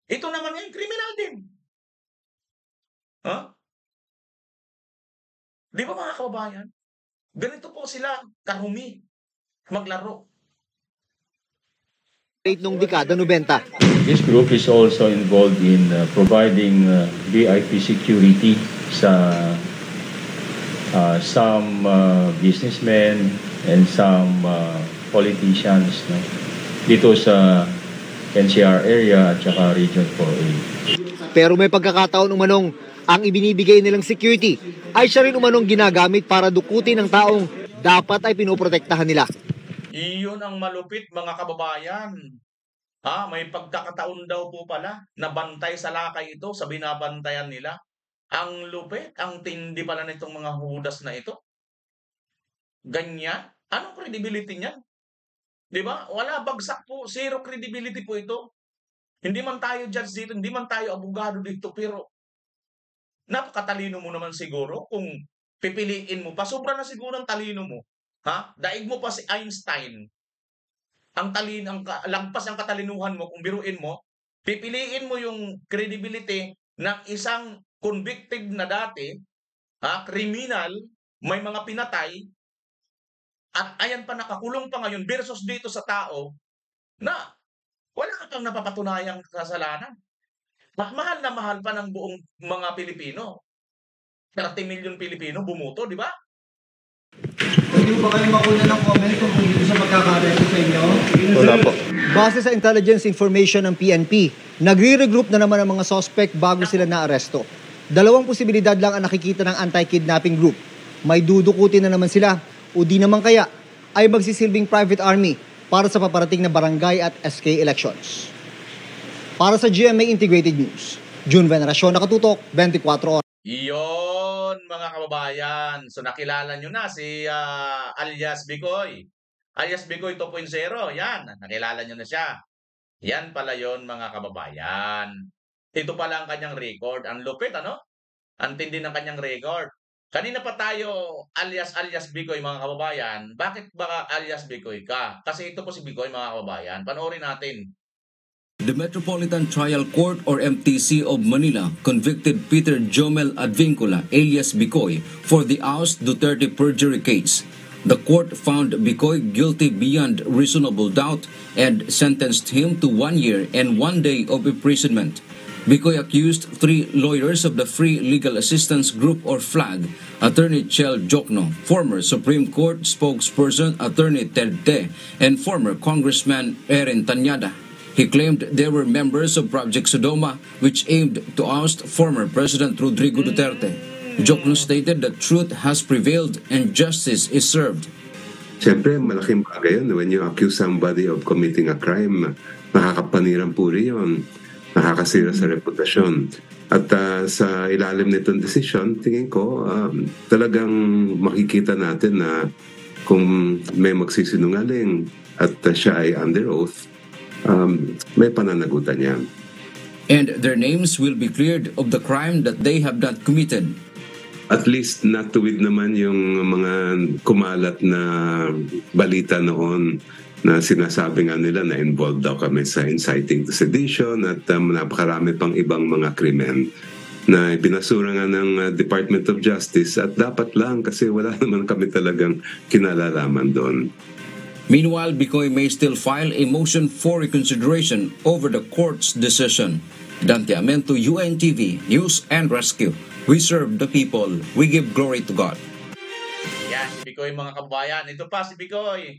Ito naman ngayon, kriminal din. Di ba mga kababayan? Ganito po sila kahumi maglaro. Noong dekada 90. This group is also involved in providing VIP security sa some businessmen and some politicians dito sa NCR area at saka Region 4A. Pero may pagkakataon umanong ang ibinibigay nilang security ay siya rin umanong ginagamit para dukutin ng taong dapat ay pinoprotektahan nila. Iyon ang malupit mga kababayan. May pagkakataon daw po pala na bantay sa lakay ito sa binabantayan nila. Ang lupit, ang tindi pala nitong mga hudas na ito. Ganyan? Anong credibility niyan? Di ba? Wala, bagsak po. Zero credibility po ito. Hindi man tayo judge dito, hindi man tayo abogado dito, pero napakatalino mo naman siguro kung pipiliin mo pa. Sobra na siguro ang talino mo. Daig mo pa si Einstein. Lagpas ang katalinuhan mo, kung biruin mo, pipiliin mo yung credibility ng isang convicted na dati, criminal, may mga pinatay, at ayan pa nakakulong pa ngayon versus dito sa tao na wala kang napapatunayang kasalanan. At mahal na mahal pa ng buong mga Pilipino. 30 million Pilipino bumuto, di ba? Hindi ba kayo makuna ng comment kung dito sa magkakaresto sa inyo? Wala po. Base sa intelligence information ng PNP, nagre-regroup na naman ang mga suspect bago sila naaresto. 2 posibilidad lang ang nakikita ng anti-kidnapping group. May dudukutin na naman sila o di naman kaya ay magsisilbing private army para sa paparating na barangay at SK elections. Para sa GMA Integrated News, June Veneracion, nakatutok, 24 oras. Iyon, mga kababayan. So nakilala nyo na si alias Bicoy. Alias Bicoy 2.0. Yan, nakilala nyo na siya. Yan pala yon, mga kababayan. Ito pala ang kanyang record. Ang lupit, ano? Ang tindi ng kanyang record. Kanina pa tayo alias Bicoy, mga kababayan. Bakit ba alias Bicoy ka? Kasi ito po si Bicoy, mga kababayan. Panoorin natin. The Metropolitan Trial Court or MTC of Manila convicted Peter Jomel Advincula alias Bicoy for the oust Duterte perjury case. The court found Bicoy guilty beyond reasonable doubt and sentenced him to 1 year and 1 day of imprisonment. Bicoy accused 3 lawyers of the Free Legal Assistance Group or FLAG, Attorney Chel Jokno, former Supreme Court spokesperson Attorney Ted Te, and former Congressman Erin Tanyada. He claimed they were members of Project Sodoma, which aimed to oust former President Rodrigo Duterte. Jokno stated that truth has prevailed and justice is served. Siyempre, malaking bagay yun. When you accuse somebody of committing a crime, nakakapanirang puri yun. Nakakasira sa reputasyon. At sa ilalim nitong desisyon, tingin ko, talagang makikita natin na kung may magsisinungaling at siya ay under oath, may pananagutan yan. And their names will be cleared of the crime that they have not committed. At least natuwid naman yung mga kumalat na balita noon na sinasabi nga nila na involved daw kami sa inciting to sedition at napakarami pang ibang mga krimen na pinasura nga ng Department of Justice at dapat lang kasi wala naman kami talagang kinalalaman doon. Meanwhile, Bicoy may still file a motion for reconsideration over the court's decision. Dante Amento, UNTV, News and Rescue. We serve the people. We give glory to God. Yan, si Bicoy, mga kabayan. Ito pa si Bicoy.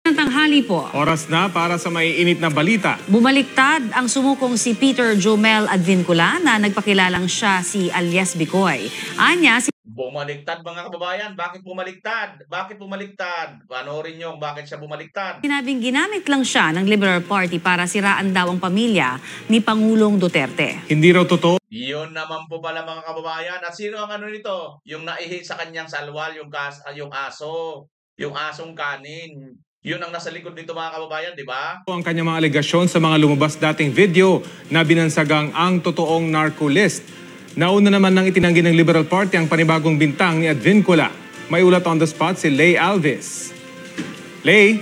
Tanghali po. Oras na para sa may init na balita. Bumaliktad ang sumukong si Peter Jomel Advincula na nagpakilalang siya si alias Bicoy. Anya, si Bumaliktad, mga kababayan. Bakit bumaliktad? Bakit bumaliktad? Panoorin nyo bakit siya bumaliktad. Sinabing ginamit lang siya ng Liberal Party para siraan daw ang pamilya ni Pangulong Duterte. Hindi raw totoo. Yun naman po pala, mga kababayan. At sino ang ano nito? Yung naihi sa kanyang salwal, yung aso. Yung asong kanin. Yun ang nasa likod nito, mga kababayan, di ba? Ang kanyang mga alegasyon sa mga lumabas dating video na binansagang ang totoong narco list. Nauna naman nang itinanggi ng Liberal Party ang panibagong bintang ni Advincula. May ulat on the spot si Lay Alves. Lay?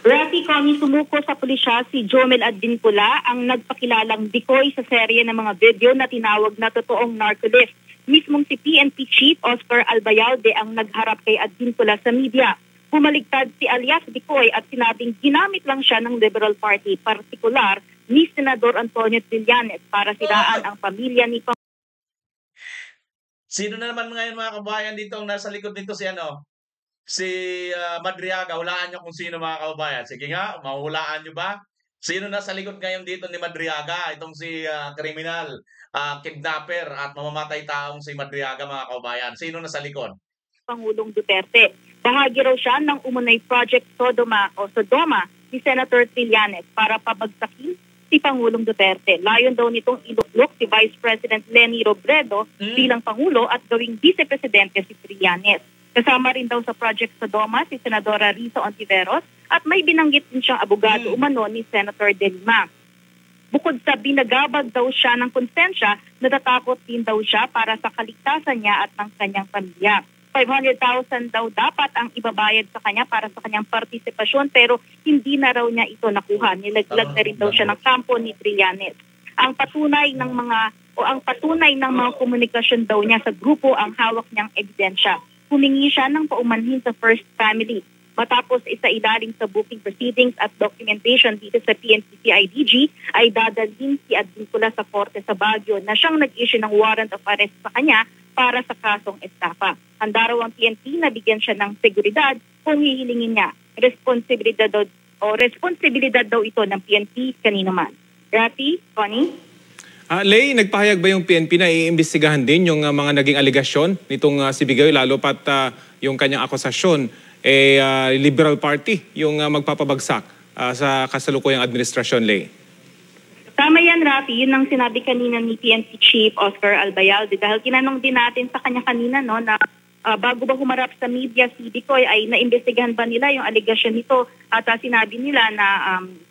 Rafi, kami sumuko sa pulisya si Jomel Advincula ang nagpakilalang Bicoy sa serye ng mga video na tinawag na totoong narco list. Mismong si PNP Chief Oscar Albayalde ang nagharap kay Advincula sa media. Bumaligtad si alias Bicoy at sinabing ginamit lang siya ng Liberal Party, partikular ni Senador Antonio Trillanes para siraan ang pamilya ni Sino na naman ngayon, mga kababayan, dito ang nasa likod nito si Madriaga. Hulaan nyo kung sino, mga kababayan. Sige nga, mahulaan nyo ba? Sino nasa likod ngayon dito ni Madriaga? Itong si criminal, kidnapper at mamamatay taong si Madriaga, mga kababayan. Sino nasa likod? Pangulong Duterte. Bahagi raw siya ng umunay Project Sodoma ni Senator Trillanes para pabagsakin si Pangulong Duterte. Layon daw nitong iluklok si Vice President Leni Robredo bilang Pangulo at gawing Vice Presidente si Trillanes. Kasama rin daw sa Project Sodoma si Senadora Risa Ontiveros at may binanggit din siyang abogado umano ni Senator De Lima. Bukod sa binagabag daw siya ng konsensya, natatakot din daw siya para sa kaligtasan niya at ng kanyang pamilya. 500,000 daw dapat ang ibabayad sa kanya para sa kanyang partisipasyon pero hindi na raw niya ito nakuha. Nilaglag na rin daw siya ng kampo ni Trillanes. ang patunay ng mga komunikasyon daw niya sa grupo ang hawak niyang ebidensya. Humingi siya ng paumanhin sa First Family. Matapos isa ilalim sa booking proceedings at documentation dito sa PNP-CIDG, ay dadalhin si Advincula sa korte sa Baguio na siyang nag-issue ng warrant of arrest sa kanya para sa kasong estafa. Handa raw ang PNP na bigyan siya ng seguridad kung hihilingin niya. Responsibilidad daw ito ng PNP kanino man. Rafi, Connie? Lay, nagpahayag ba yung PNP na iimbestigahan din yung mga naging aligasyon nitong si Bigoy, lalo pat yung kanyang akusasyon Liberal Party yung magpapabagsak sa kasalukuyang administrasyon, Lay? Tama yan, Rafi. Yun ang sinabi kanina ni PNP Chief Oscar Albayalde. Dahil tinanong din natin sa kanya kanina na bago ba humarap sa media si Bicoy ay naimbestigahan ba nila yung aligasyon nito at sinabi nila na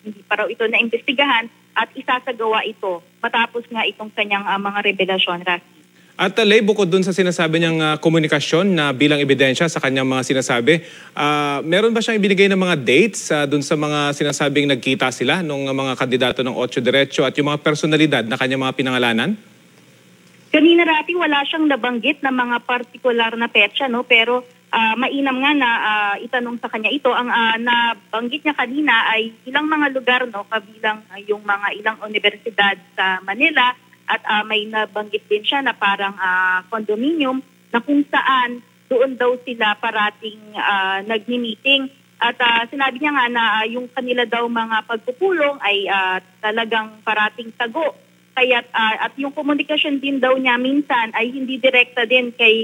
hindi pa raw ito naimbestigahan at isasagawa ito matapos nga itong kanyang mga revelasyon, Rafi. At Lay, bukod dun sa sinasabi niyang komunikasyon na bilang ebidensya sa kanyang mga sinasabi, meron ba siyang ibinigay ng mga dates dun sa mga sinasabing nagkita sila nung mga kandidato ng 8 Diretso at yung mga personalidad na kanyang mga pinangalanan? Kanina, Rafi, wala siyang nabanggit na mga partikular na petsa, pero mainam nga na itanong sa kanya ito. Ang nabanggit niya kanina ay ilang mga lugar, kabilang yung mga ilang universidad sa Manila. At may nabanggit din siya na parang condominium na kung saan doon daw sila parating nagmi-meeting. At sinabi niya nga na yung kanila daw mga pagpupulong ay talagang parating tago. Kaya at yung komunikasyon din daw niya minsan ay hindi direkta din kay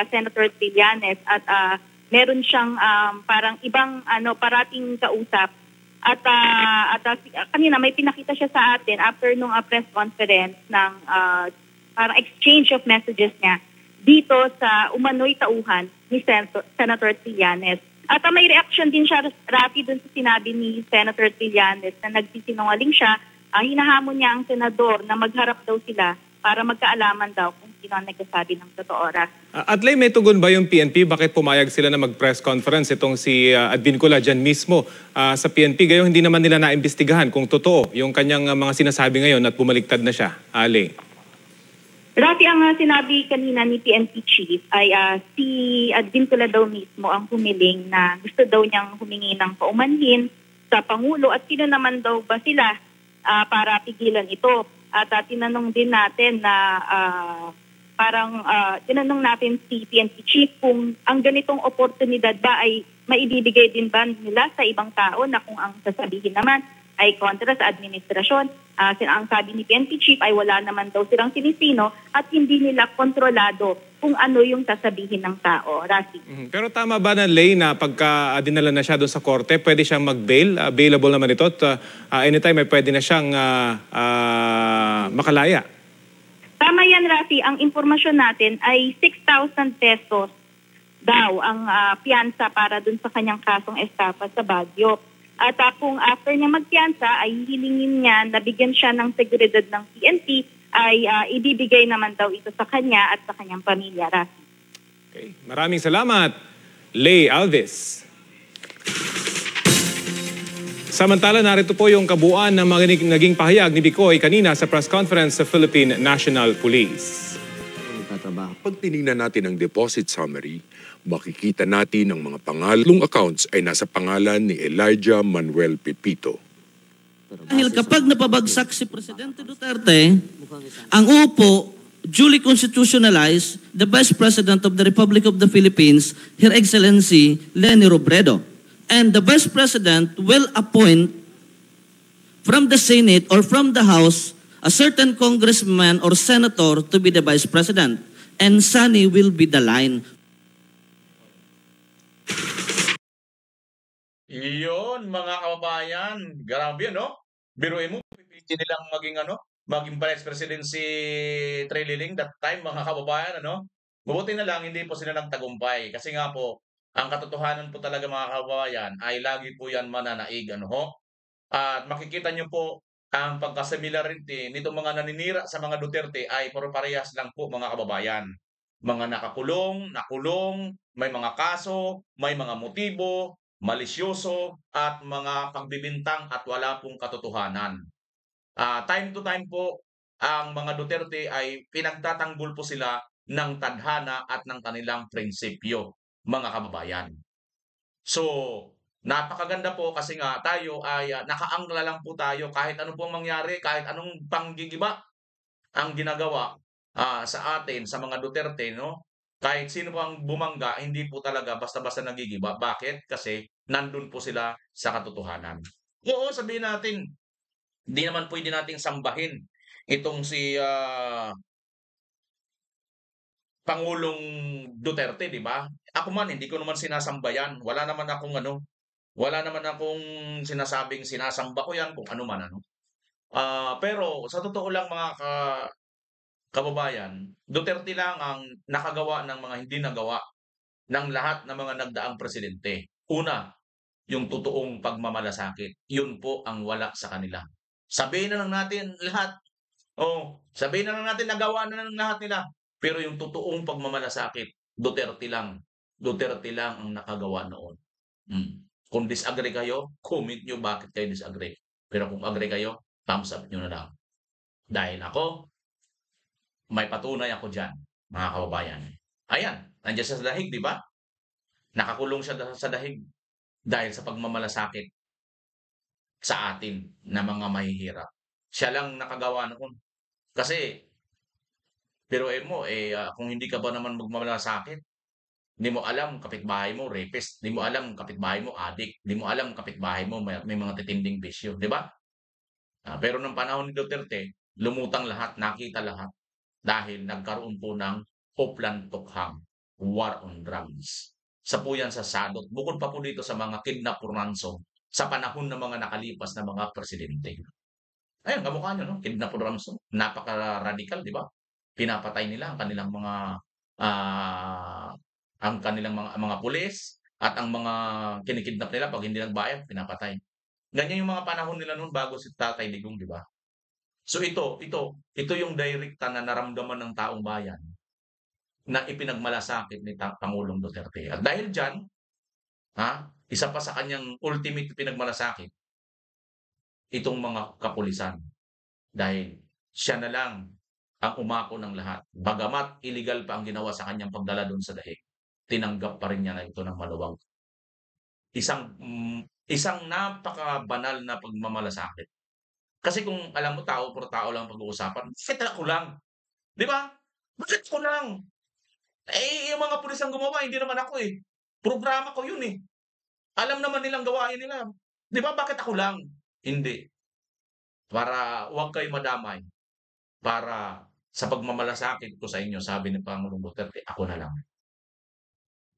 Senator Trillanes at meron siyang parang ibang parating kausap. At kanina may pinakita siya sa atin after nung press conference ng parang exchange of messages niya dito sa umano'y tauhan ni Senator Trillanes. At may reaction din siya, Rafi, dun sa sinabi ni Senator Trillanes na nagsisinungaling siya. Hinahamon niya ang senador na magharap daw sila para magkaalaman daw kung sino ang nagsasabi ng totoo, Rafi. At Lay, may tugon ba yung PNP? Bakit pumayag sila na mag-press conference itong si Advincula dyan mismo sa PNP? Gayong hindi naman nila naimbestigahan kung totoo yung kanyang mga sinasabi ngayon at bumaliktad na siya. Lay. Rafi, ang sinabi kanina ni PNP Chief ay si Advincula daw mismo ang humiling na gusto daw niyang humingi ng paumanhin sa Pangulo at sino naman daw ba sila para pigilan ito. At tinanong din natin na tinanong natin si PNP Chief kung ang ganitong oportunidad ba ay maibibigay din ba nila sa ibang tao na kung ang sasabihin naman ay kontra sa administrasyon. Ang sabi ni PNP Chief ay wala naman daw silang sinisino at hindi nila kontrolado kung ano yung sasabihin ng tao. Rafi. Pero tama ba na, Lay, na pagka dinala na siya doon sa korte, pwede siyang mag-bail? Available naman ito at anytime ay pwede na siyang makalaya? Tama yan, Rafi. Ang impormasyon natin ay 6,000 pesos daw ang piyansa para dun sa kanyang kasong estafa sa Baguio. At kung after niya magpiyansa ay hilingin niya na bigyan siya ng seguridad ng PNP, ay ibibigay naman daw ito sa kanya at sa kanyang pamilya, Rafi. Okay. Maraming salamat, Lay Alves. Samantala, narito po yung kabuuan ng mga naging pahayag ni Bicoy kanina sa press conference sa Philippine National Police. Pag tinignan natin ang deposit summary, makikita natin ang mga pangalong accounts ay nasa pangalan ni Elijah Manuel Pepito. Dahil kapag napabagsak si Presidente Duterte, ang upo duly constitutionalized the Vice President of the Republic of the Philippines, Her Excellency Leni Robredo. And the Vice President will appoint from the Senate or from the House a certain congressman or senator to be the Vice President. And Sunny will be the line. Iyon, mga kababayan. Grabe, no? Biruin mo, pipili nilang maging Vice President si Trililing that time, mga kababayan, Mabuti na lang, hindi po sila nagtagumpay. Kasi nga po, ang katotohanan po talaga, mga kababayan, ay lagi po yan mananaig, At makikita nyo po, ang pagkasimilarity nitong mga naninira sa mga Duterte ay parehas lang po, mga kababayan. Mga nakakulong, nakulong, may mga kaso, may mga motibo, malisyoso, at mga pagbibintang at wala pong katotohanan. time to time po, ang mga Duterte ay pinagtatanggol po sila ng tadhana at ng kanilang prinsipyo, mga kababayan. So, napakaganda po kasi nga tayo ay nakaangla lang po tayo kahit ano pong mangyari, kahit anong panggigiba ang ginagawa sa atin, sa mga Duterte, no? Kahit sino po ang bumangga, hindi po talaga basta-basta nagigiba. Bakit? Kasi nandun po sila sa katotohanan. Oo, sabihin natin, hindi naman pwede nating sambahin itong si Pangulong Duterte, di ba? Ako man, hindi ko naman sinasambayan. Wala naman akong sinasabing sinasamba ko yan kung ano man, ano. Pero sa totoo lang mga kababayan, Duterte lang ang nakagawa ng mga hindi nagawa ng lahat ng mga nagdaang presidente. Una, yung totoong pagmamalasakit. Yun po ang wala sa kanila. Sabihin na lang natin lahat. Sabihin na lang natin nagawa na ng lahat nila. Pero yung totoong pagmamalasakit, Duterte lang. Duterte lang ang nakagawa noon. Kung disagree kayo, comment nyo bakit kayo disagree. Pero kung agree kayo, thumbs up nyo na lang. Dahil ako, may patunay ako dyan, mga kababayan. Ayan, nandiyan siya sa dahig, di ba? Nakakulong siya sa dahig dahil sa pagmamalasakit sa atin na mga mahihirap. Siya lang nakagawa noon. Kasi, pero kung hindi ka ba naman magmamalasakit, hindi mo alam kapitbahay mo rapist, hindi mo alam kapitbahay mo addict, hindi mo alam kapitbahay mo may mga titinding bisyo, di ba? Pero nung panahon ni Duterte, lumutang lahat, nakita lahat. Dahil nagkaroon po ng Oplan Tukhang, War on Drugs. Sa po yan sa Sadot. Bukod pa po dito sa mga kidnap or ransom sa panahon ng mga nakalipas na mga presidente. Ayun, kamukha nyo, no? Kidnap or ransom. Napaka-radical, di ba? Pinapatay nila ang kanilang mga pulis at ang mga kinikidnap nila pag hindi nagbayad, pinapatay. Ganyan yung mga panahon nila noon bago si Tatay Digong, di ba? So ito yung direkta na naramdaman ng taong bayan na ipinagmalasakit ni Pangulong Duterte. At dahil dyan, isa pa sa kanyang ultimate pinagmalasakit, itong mga kapulisan. Dahil siya na lang ang umako ng lahat. Bagamat illegal pa ang ginawa sa kanyang pagdala doon sa dahig, tinanggap pa rin niya na ito ng maluwag. Isang napakabanal na pagmamalasakit. Kasi kung alam mo, tao por tao lang pag-uusapan, bakit ako lang? Di ba? Bakit ko lang? Yung mga pulis ang gumawa, hindi naman ako eh. Programa ko yun eh. Alam naman nilang gawain nila. Di ba? Bakit ako lang? Hindi. Para huwag kayo madamay. Para sa pagmamalasakit ko sa inyo, sabi ni Pangulong Duterte, ako na lang.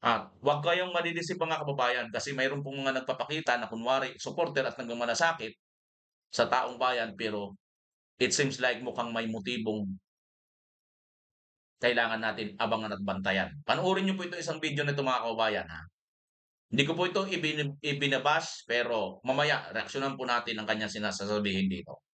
At huwag kayong madidisip mga kababayan kasi mayroon pong mga nagpapakita na kunwari supporter at nagmamalasakit sa taong bayan, pero it seems like mukhang may motibong kailangan natin abangan at bantayan. Panoorin niyo po ito isang video nito mga kababayan, ha. Hindi ko po ito ibinabash, pero mamaya reaksyonan po natin ang kanyang sinasabihin dito.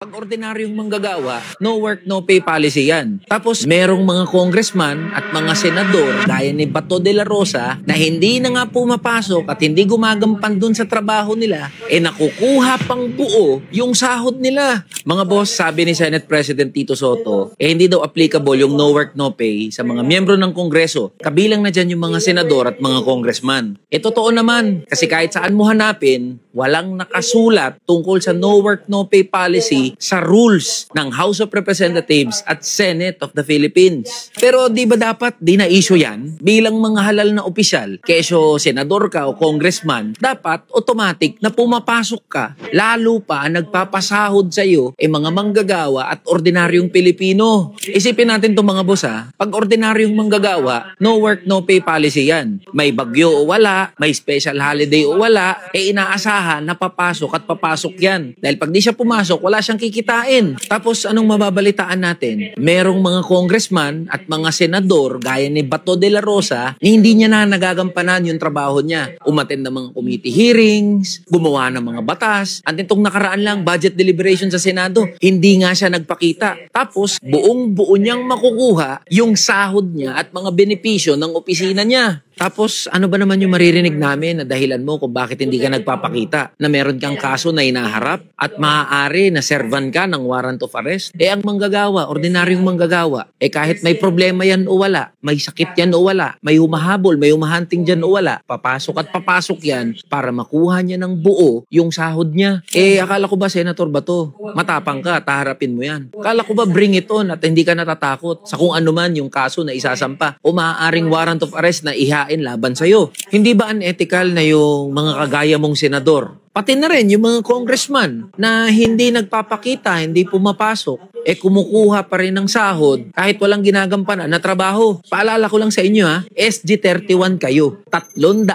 Pag ordinaryong manggagawa, no work, no pay policy yan. Tapos merong mga congressman at mga senador gaya ni Bato de la Rosa na hindi na nga pumapasok at hindi gumagampan dun sa trabaho nila, nakukuha pang buo yung sahod nila. Mga boss, sabi ni Senate President Tito Soto, hindi daw applicable yung no work, no pay sa mga miyembro ng Kongreso. Kabilang na dyan yung mga senador at mga congressman. Totoo naman, kasi kahit saan mo hanapin, walang nakasulat tungkol sa no work, no pay policy sa rules ng House of Representatives at Senate of the Philippines. Pero di ba dapat di na-issue yan? Bilang mga halal na opisyal, keso senador ka o congressman, dapat automatic na pumapasok ka. Lalo pa nagpapasahod sa iyo mga manggagawa at ordinaryong Pilipino. Isipin natin itong mga boss ha, pag ordinaryong manggagawa, no work, no pay policy yan. May bagyo o wala, may special holiday o wala, inaasahan na papasok at papasok yan. Dahil pag di siya pumasok, wala siyang kikitain. Tapos anong mababalitaan natin? Merong mga congressman at mga senador gaya ni Bato de la Rosa na hindi niya na nagagampanan yung trabaho niya. Umattend ng mga committee hearings, gumawa ng mga batas. At itong nakaraan lang, budget deliberation sa Senado, hindi nga siya nagpakita. Tapos buong-buo niyang makukuha yung sahod niya at mga benepisyo ng opisina niya. Tapos ano ba naman yung maririnig namin na dahilan mo kung bakit hindi ka nagpapakita na meron kang kaso na inaharap at maaari na servan ka ng warrant of arrest? Ang manggagawa, ordinaryong manggagawa, kahit may problema yan o wala, may sakit yan o wala, may humahabol, may humahunting dyan o wala, papasok at papasok yan para makuha niya ng buo yung sahod niya. Akala ko ba, Senator Bato, matapang ka, taharapin mo yan. Akala ko ba bring it on at hindi ka natatakot sa kung ano man yung kaso na isasampa o maaaring warrant of arrest na ihain laban sa'yo. Hindi ba unethical na yung mga kagaya mong senador? Pati na rin yung mga congressman na hindi nagpapakita, hindi pumapasok, kumukuha pa rin ng sahod kahit walang ginagampanan na trabaho. Paalala ko lang sa inyo SG31 kayo. 300,000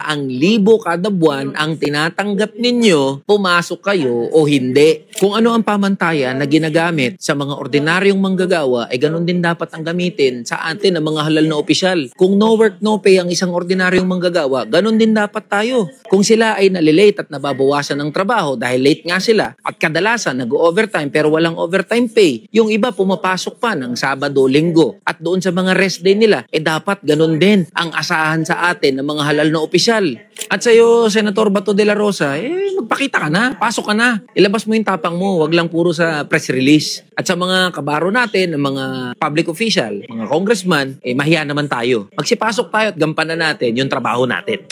kada buwan ang tinatanggap ninyo, pumasok kayo o hindi. Kung ano ang pamantayan na ginagamit sa mga ordinaryong manggagawa, ganun din dapat ang gamitin sa atin ng mga halal na opisyal. Kung no work, no pay ang isang ordinaryong manggagawa, ganun din dapat tayo. Kung sila ay nalilate at nababawasan ng trabaho dahil late nga sila at kadalasan nag-overtime pero walang overtime pay, yung iba pumapasok pa ng Sabado, Linggo at doon sa mga rest day nila, dapat ganun din ang asahan sa atin ng mga halal na opisyal. At sa'yo, Senator Bato de la Rosa, magpakita ka na, pasok ka na, ilabas mo yung tapang mo, wag lang puro sa press release. At sa mga kabaro natin, ng mga public official, mga congressman, mahiya naman tayo. Magsipasok tayo at gampanan natin yung trabaho natin.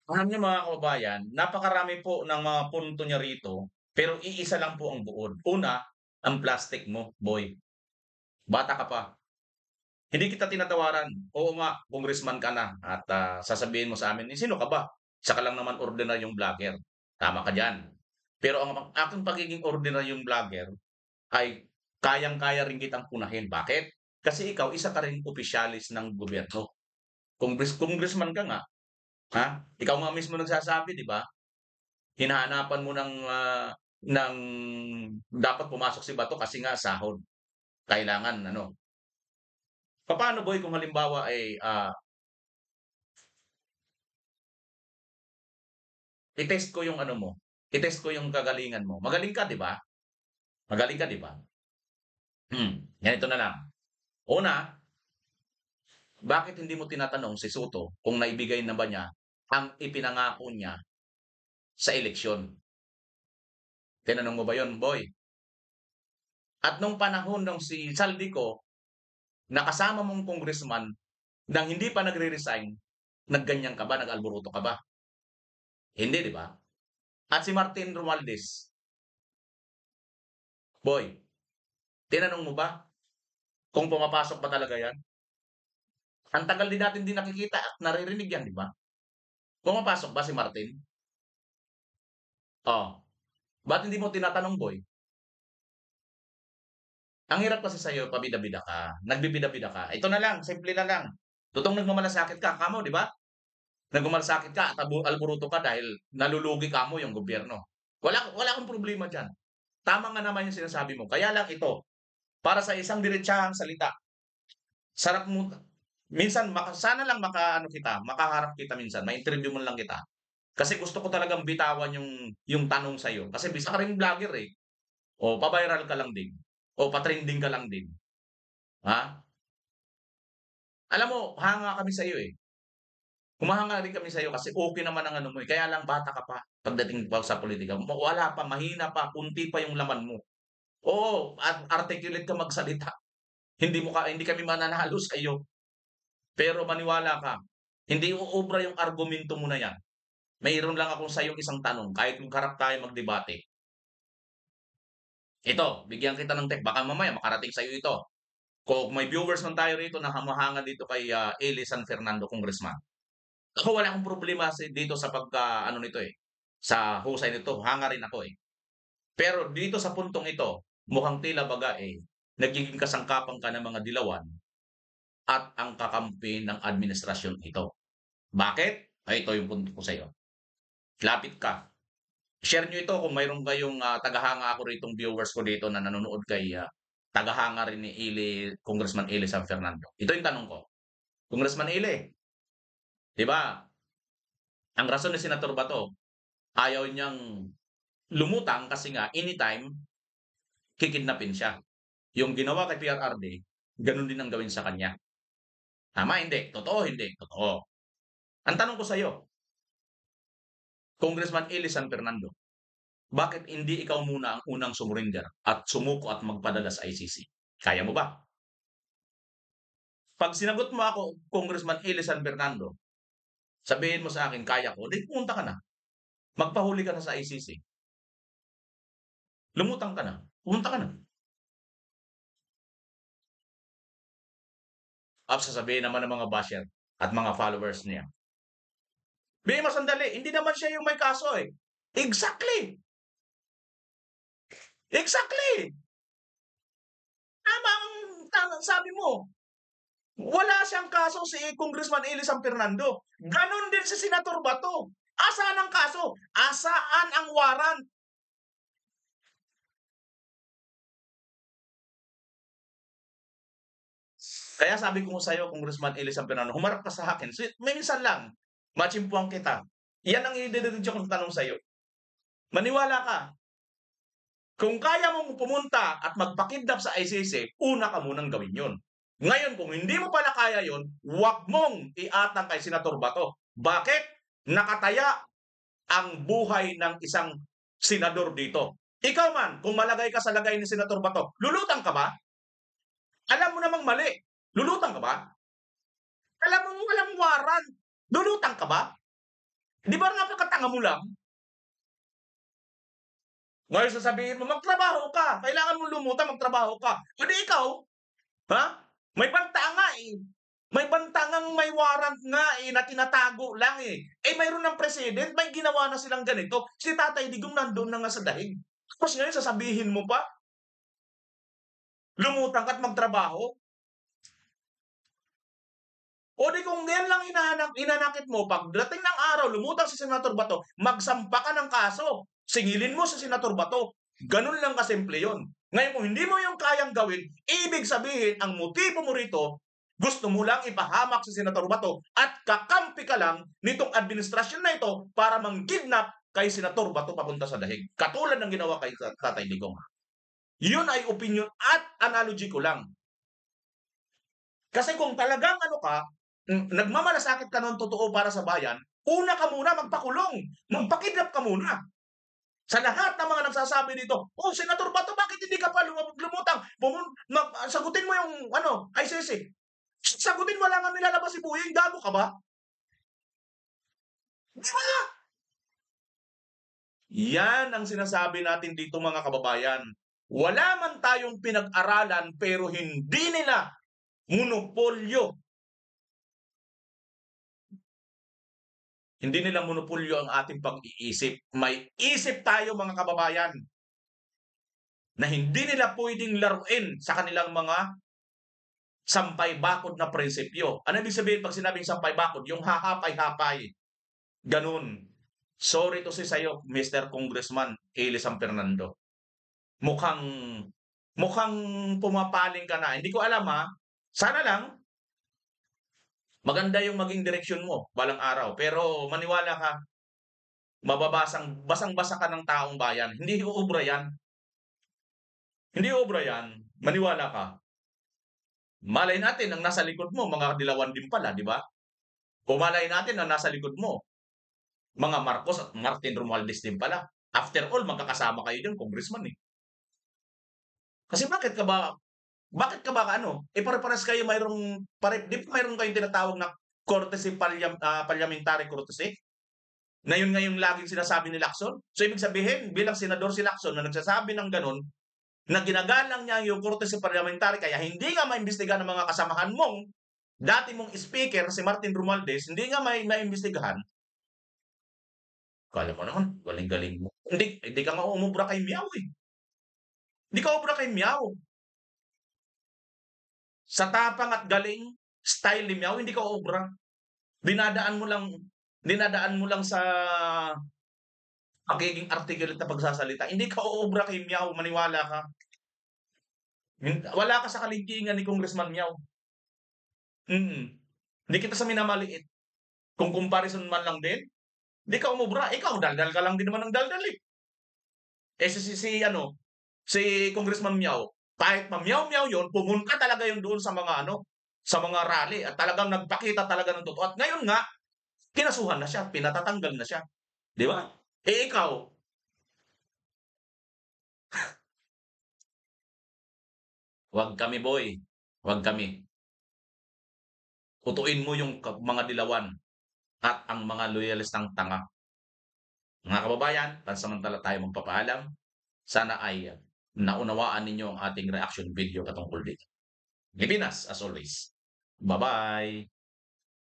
Alam niyo mga kababayan, napakarami po ng mga punto niya rito, pero iisa lang po ang buod. Una, ang plastic mo, boy. Bata ka pa. Hindi kita tinatawaran. Oo nga, congressman ka na at sasabihin mo sa amin, sino ka ba? Isa ka lang naman ordinaryong vlogger. Tama ka dyan. Pero ang aking pagiging ordinaryong vlogger ay kayang-kaya rin kitang punahin. Bakit? Kasi ikaw, isa ka rin opisyalis ng gobyerno. Congressman ka nga. Ha? Ikaw nga mismo nagsasabi, di ba? Hinahanapan mo ng dapat pumasok si Bato kasi nga sahod. Kailangan, Paano, boy, kung halimbawa i-test ko yung mo, i-test ko yung kagalingan mo. Magaling ka, di ba? Magaling ka, di ba? Ganito na lang. Una, bakit hindi mo tinatanong si Soto kung naibigay na ba niya ang ipinangako niya sa eleksyon? Tinanong mo ba yon, boy? At nung panahon ng si Saldico, nakasama mong congressman nang hindi pa nagre-resign, nagganyan ka ba? Nag-alburuto ka ba? Hindi, di ba? At si Martin Romualdez, boy, tinanong mo ba kung pumapasok ba talaga yan? Ang tagal din natin din nakikita at naririnig yan, di ba? Pumapasok ba si Martin? Ba't hindi mo tinatanong, boy? Ang hirap kasi sa'yo, pabida-bida ka. Nagbibida-bida ka. Ito na lang, simple na lang. Totoong nagmamalasakit ka, kamo, di ba? Nagmamalasakit ka at alburuto ka dahil nalulugi ka mo yung gobyerno. Wala akong problema dyan. Tama nga naman yung sinasabi mo. Kaya lang ito, para sa diretsahang salita, sarap mo, minsan, sana lang makaharap kita minsan, ma-interview mo lang kita. Kasi gusto ko talagang bitawan yung tanong sa'yo. Kasi bisa ka rin vlogger O pa-viral ka lang din. O pa-trending ka lang din. Ha? Alam mo, hanga kami sa'yo Humahanga rin kami sa'yo kasi okay naman ang mo Kaya lang bata ka pa pagdating pa sa politika. Wala pa, mahina pa, kunti pa yung laman mo. Oo, articulate ka magsalita. Hindi kami mananalo sa iyo. Pero maniwala ka, hindi uubra yung argumento mo na yan. Mayroon lang akong sa iyo isang tanong, kahit kung harap tayo magdebate. Ito, bigyan kita ng tip. Baka mamaya makarating sa iyo ito. Kung may viewers man tayo rito na hamahanga dito kay Eli San Fernando, Congressman. Ako wala akong problema dito sa nito sa husay nito. Hanga rin ako Pero dito sa puntong ito, mukhang tila baga nagiging kasangkapan ka ng mga dilawan at ang kakampi ng administrasyon ito. Bakit? Ito yung punto ko sa iyo. Lapit ka. Share nyo ito kung mayroon kayong tagahanga ako rito, viewers ko dito na nanonood kay tagahanga rin ni Congressman Eli San Fernando. Ito yung tanong ko. Congressman Eli, di ba? Ang rason ni Senator Bato, ayaw niyang lumutang kasi nga anytime kikidnapin siya. Yung ginawa kay PRRD, ganun din ang gawin sa kanya. Tama, hindi. Totoo, hindi. Totoo. Ang tanong ko sa iyo, Congressman Eli San Fernando, bakit hindi ikaw muna ang unang sumurinder at sumuko at magpadala sa ICC? Kaya mo ba? Pag sinagot mo ako, Congressman Eli San Fernando, sabihin mo sa akin, kaya ko, di pumunta ka na. Magpahuli ka na sa ICC. Lumutang ka na. Pumunta ka na. At sasabihin naman ng mga basher at mga followers niya, Bigay mo sandali, hindi naman siya yung may kaso eh. Exactly! Exactly! Tama sabi mo. Wala siyang kaso si Congressman Eli San Fernando. Ganon din si Senator Bato. Asaan ang kaso? Asaan ang warrant? Kaya sabi ko sa iyo, Congressman Eli San Fernando, humarap ka sa akin. May minsan lang, machimpuan kita. Yan ang i-diretso kong tanong sa iyo. Maniwala ka. Kung kaya mong pumunta at magpakidnap sa ICC, una ka munang gawin yun. Ngayon, kung hindi mo pala kaya yun, huwag mong iatang kay Senator Bato. Bakit? Nakataya ang buhay ng isang senador dito. Ikaw man, kung malagay ka sa lagay ni Senator Bato, lulutang ka ba? Alam mo namang mali. Lulutang ka ba? Alam mo walang waran. Lulutang ka ba? Di ba napakatanga mo lang? Ngayon sasabihin mo, magtrabaho ka. Kailangan mo lumutang, magtrabaho ka. O di ikaw, ha? May banta nga eh. May bantangang may warrant nga eh, na tinatago lang eh. Eh mayroon ng president, may ginawa na silang ganito. Si Tatay Digong nandun na nga sa dahig. Tapos ngayon sasabihin mo pa, lumutang ka at magtrabaho. O di kung yan lang inanakit mo, pagdating ng araw, lumutang si Senator Bato, magsampa ka ng kaso. Singilin mo si Senator Bato. Ganun lang kasimple yun. Ngayon kung hindi mo yung kayang gawin, ibig sabihin, ang motibo mo rito, gusto mo lang ipahamak si Senator Bato at kakampi ka lang nitong administrasyon na ito para mang-kidnap kay Senator Bato papunta sa dahig. Katulad ng ginawa kay Tatay Digong. Yun ay opinion at analogy ko lang. Kasi kung talagang nagmamalasakit ka ng totoo para sa bayan, una ka muna magpakulong, magpakidnap ka muna. Sa lahat ng mga nagsasabi dito, oh, Senator Bato, bakit hindi ka pa lumutang? Sagutin mo yung ICC. Sagutin mo lang ang nilalabas si Buying, gago ka ba? Di ba? Yan ang sinasabi natin dito mga kababayan. Wala man tayong pinag-aralan pero hindi nila monopolyo. Hindi nila monopolyo ang ating pag-iisip. May isip tayo mga kababayan na hindi nila pwedeng laruin sa kanilang mga sampay-bakod na prinsipyo. Ano ibig sabihin pag sinabing sampay-bakod? Yung hahapay-hapay. Ganun. Sorry to say sa'yo, Mr. Congressman Eli San Fernando. Mukhang pumapaling ka na. Hindi ko alam ha. Sana lang maganda yung maging direksyon mo balang araw. Pero maniwala ka, basang-basa ka ng taong bayan. Hindi uubra yan. Hindi uubra yan. Maniwala ka. Malay natin ang nasa likod mo, mga dilawan din pala, di ba? O malay natin ang nasa likod mo, mga Marcos at Martin Romualdez din pala. After all, magkakasama kayo dyan, congressman eh. Kasi bakit ka ba pare-pares kayo di ba mayroong kayong tinatawag na courtesy, parliamentary courtesy? Na yun ngayong laging sinasabi ni Lacson. So ibig sabihin, bilang senador si Lacson na nagsasabi ng ganun, na ginagalang niya yung courtesy parliamentary, kaya hindi nga maimbestigahan ng mga kasamahan mong, dati mong speaker, si Martin Romualdez, hindi nga maimbestigahan. Kala mo naman, galing-galing mo. Hindi ka nga umubra kay Miao eh. Hindi ka umubra kay Miao. Sa tapang at galing style ni Miao, hindi ka obra. Dinadaan mo lang sa pagiging articulate na pagsasalita. Hindi ka obra kay Miao, maniwala ka. Wala ka sa kaligtingan ni Congressman Miao. Hindi kita sa minamaliit. Kung comparison man lang din, hindi ka umubra. Ikaw, daldal ka lang din naman ng daldal eh. Si Congressman Miao, kahit mamiyaw-miyaw yun, pumunta talaga yun doon sa mga rally at talagang nagpakita talaga ng totoo. At ngayon nga, Kinasuhan na siya, pinatatanggal na siya. Di ba? Eh ikaw, wag kami boy, wag kami. Utuin mo yung mga dilawan at ang mga loyalistang tanga. Mga kababayan, pansamantala tayo magpapaalam. Sana ay naunawaan ninyo ang ating reaction video katungkol dito. Pilipinas, as always. Bye-bye!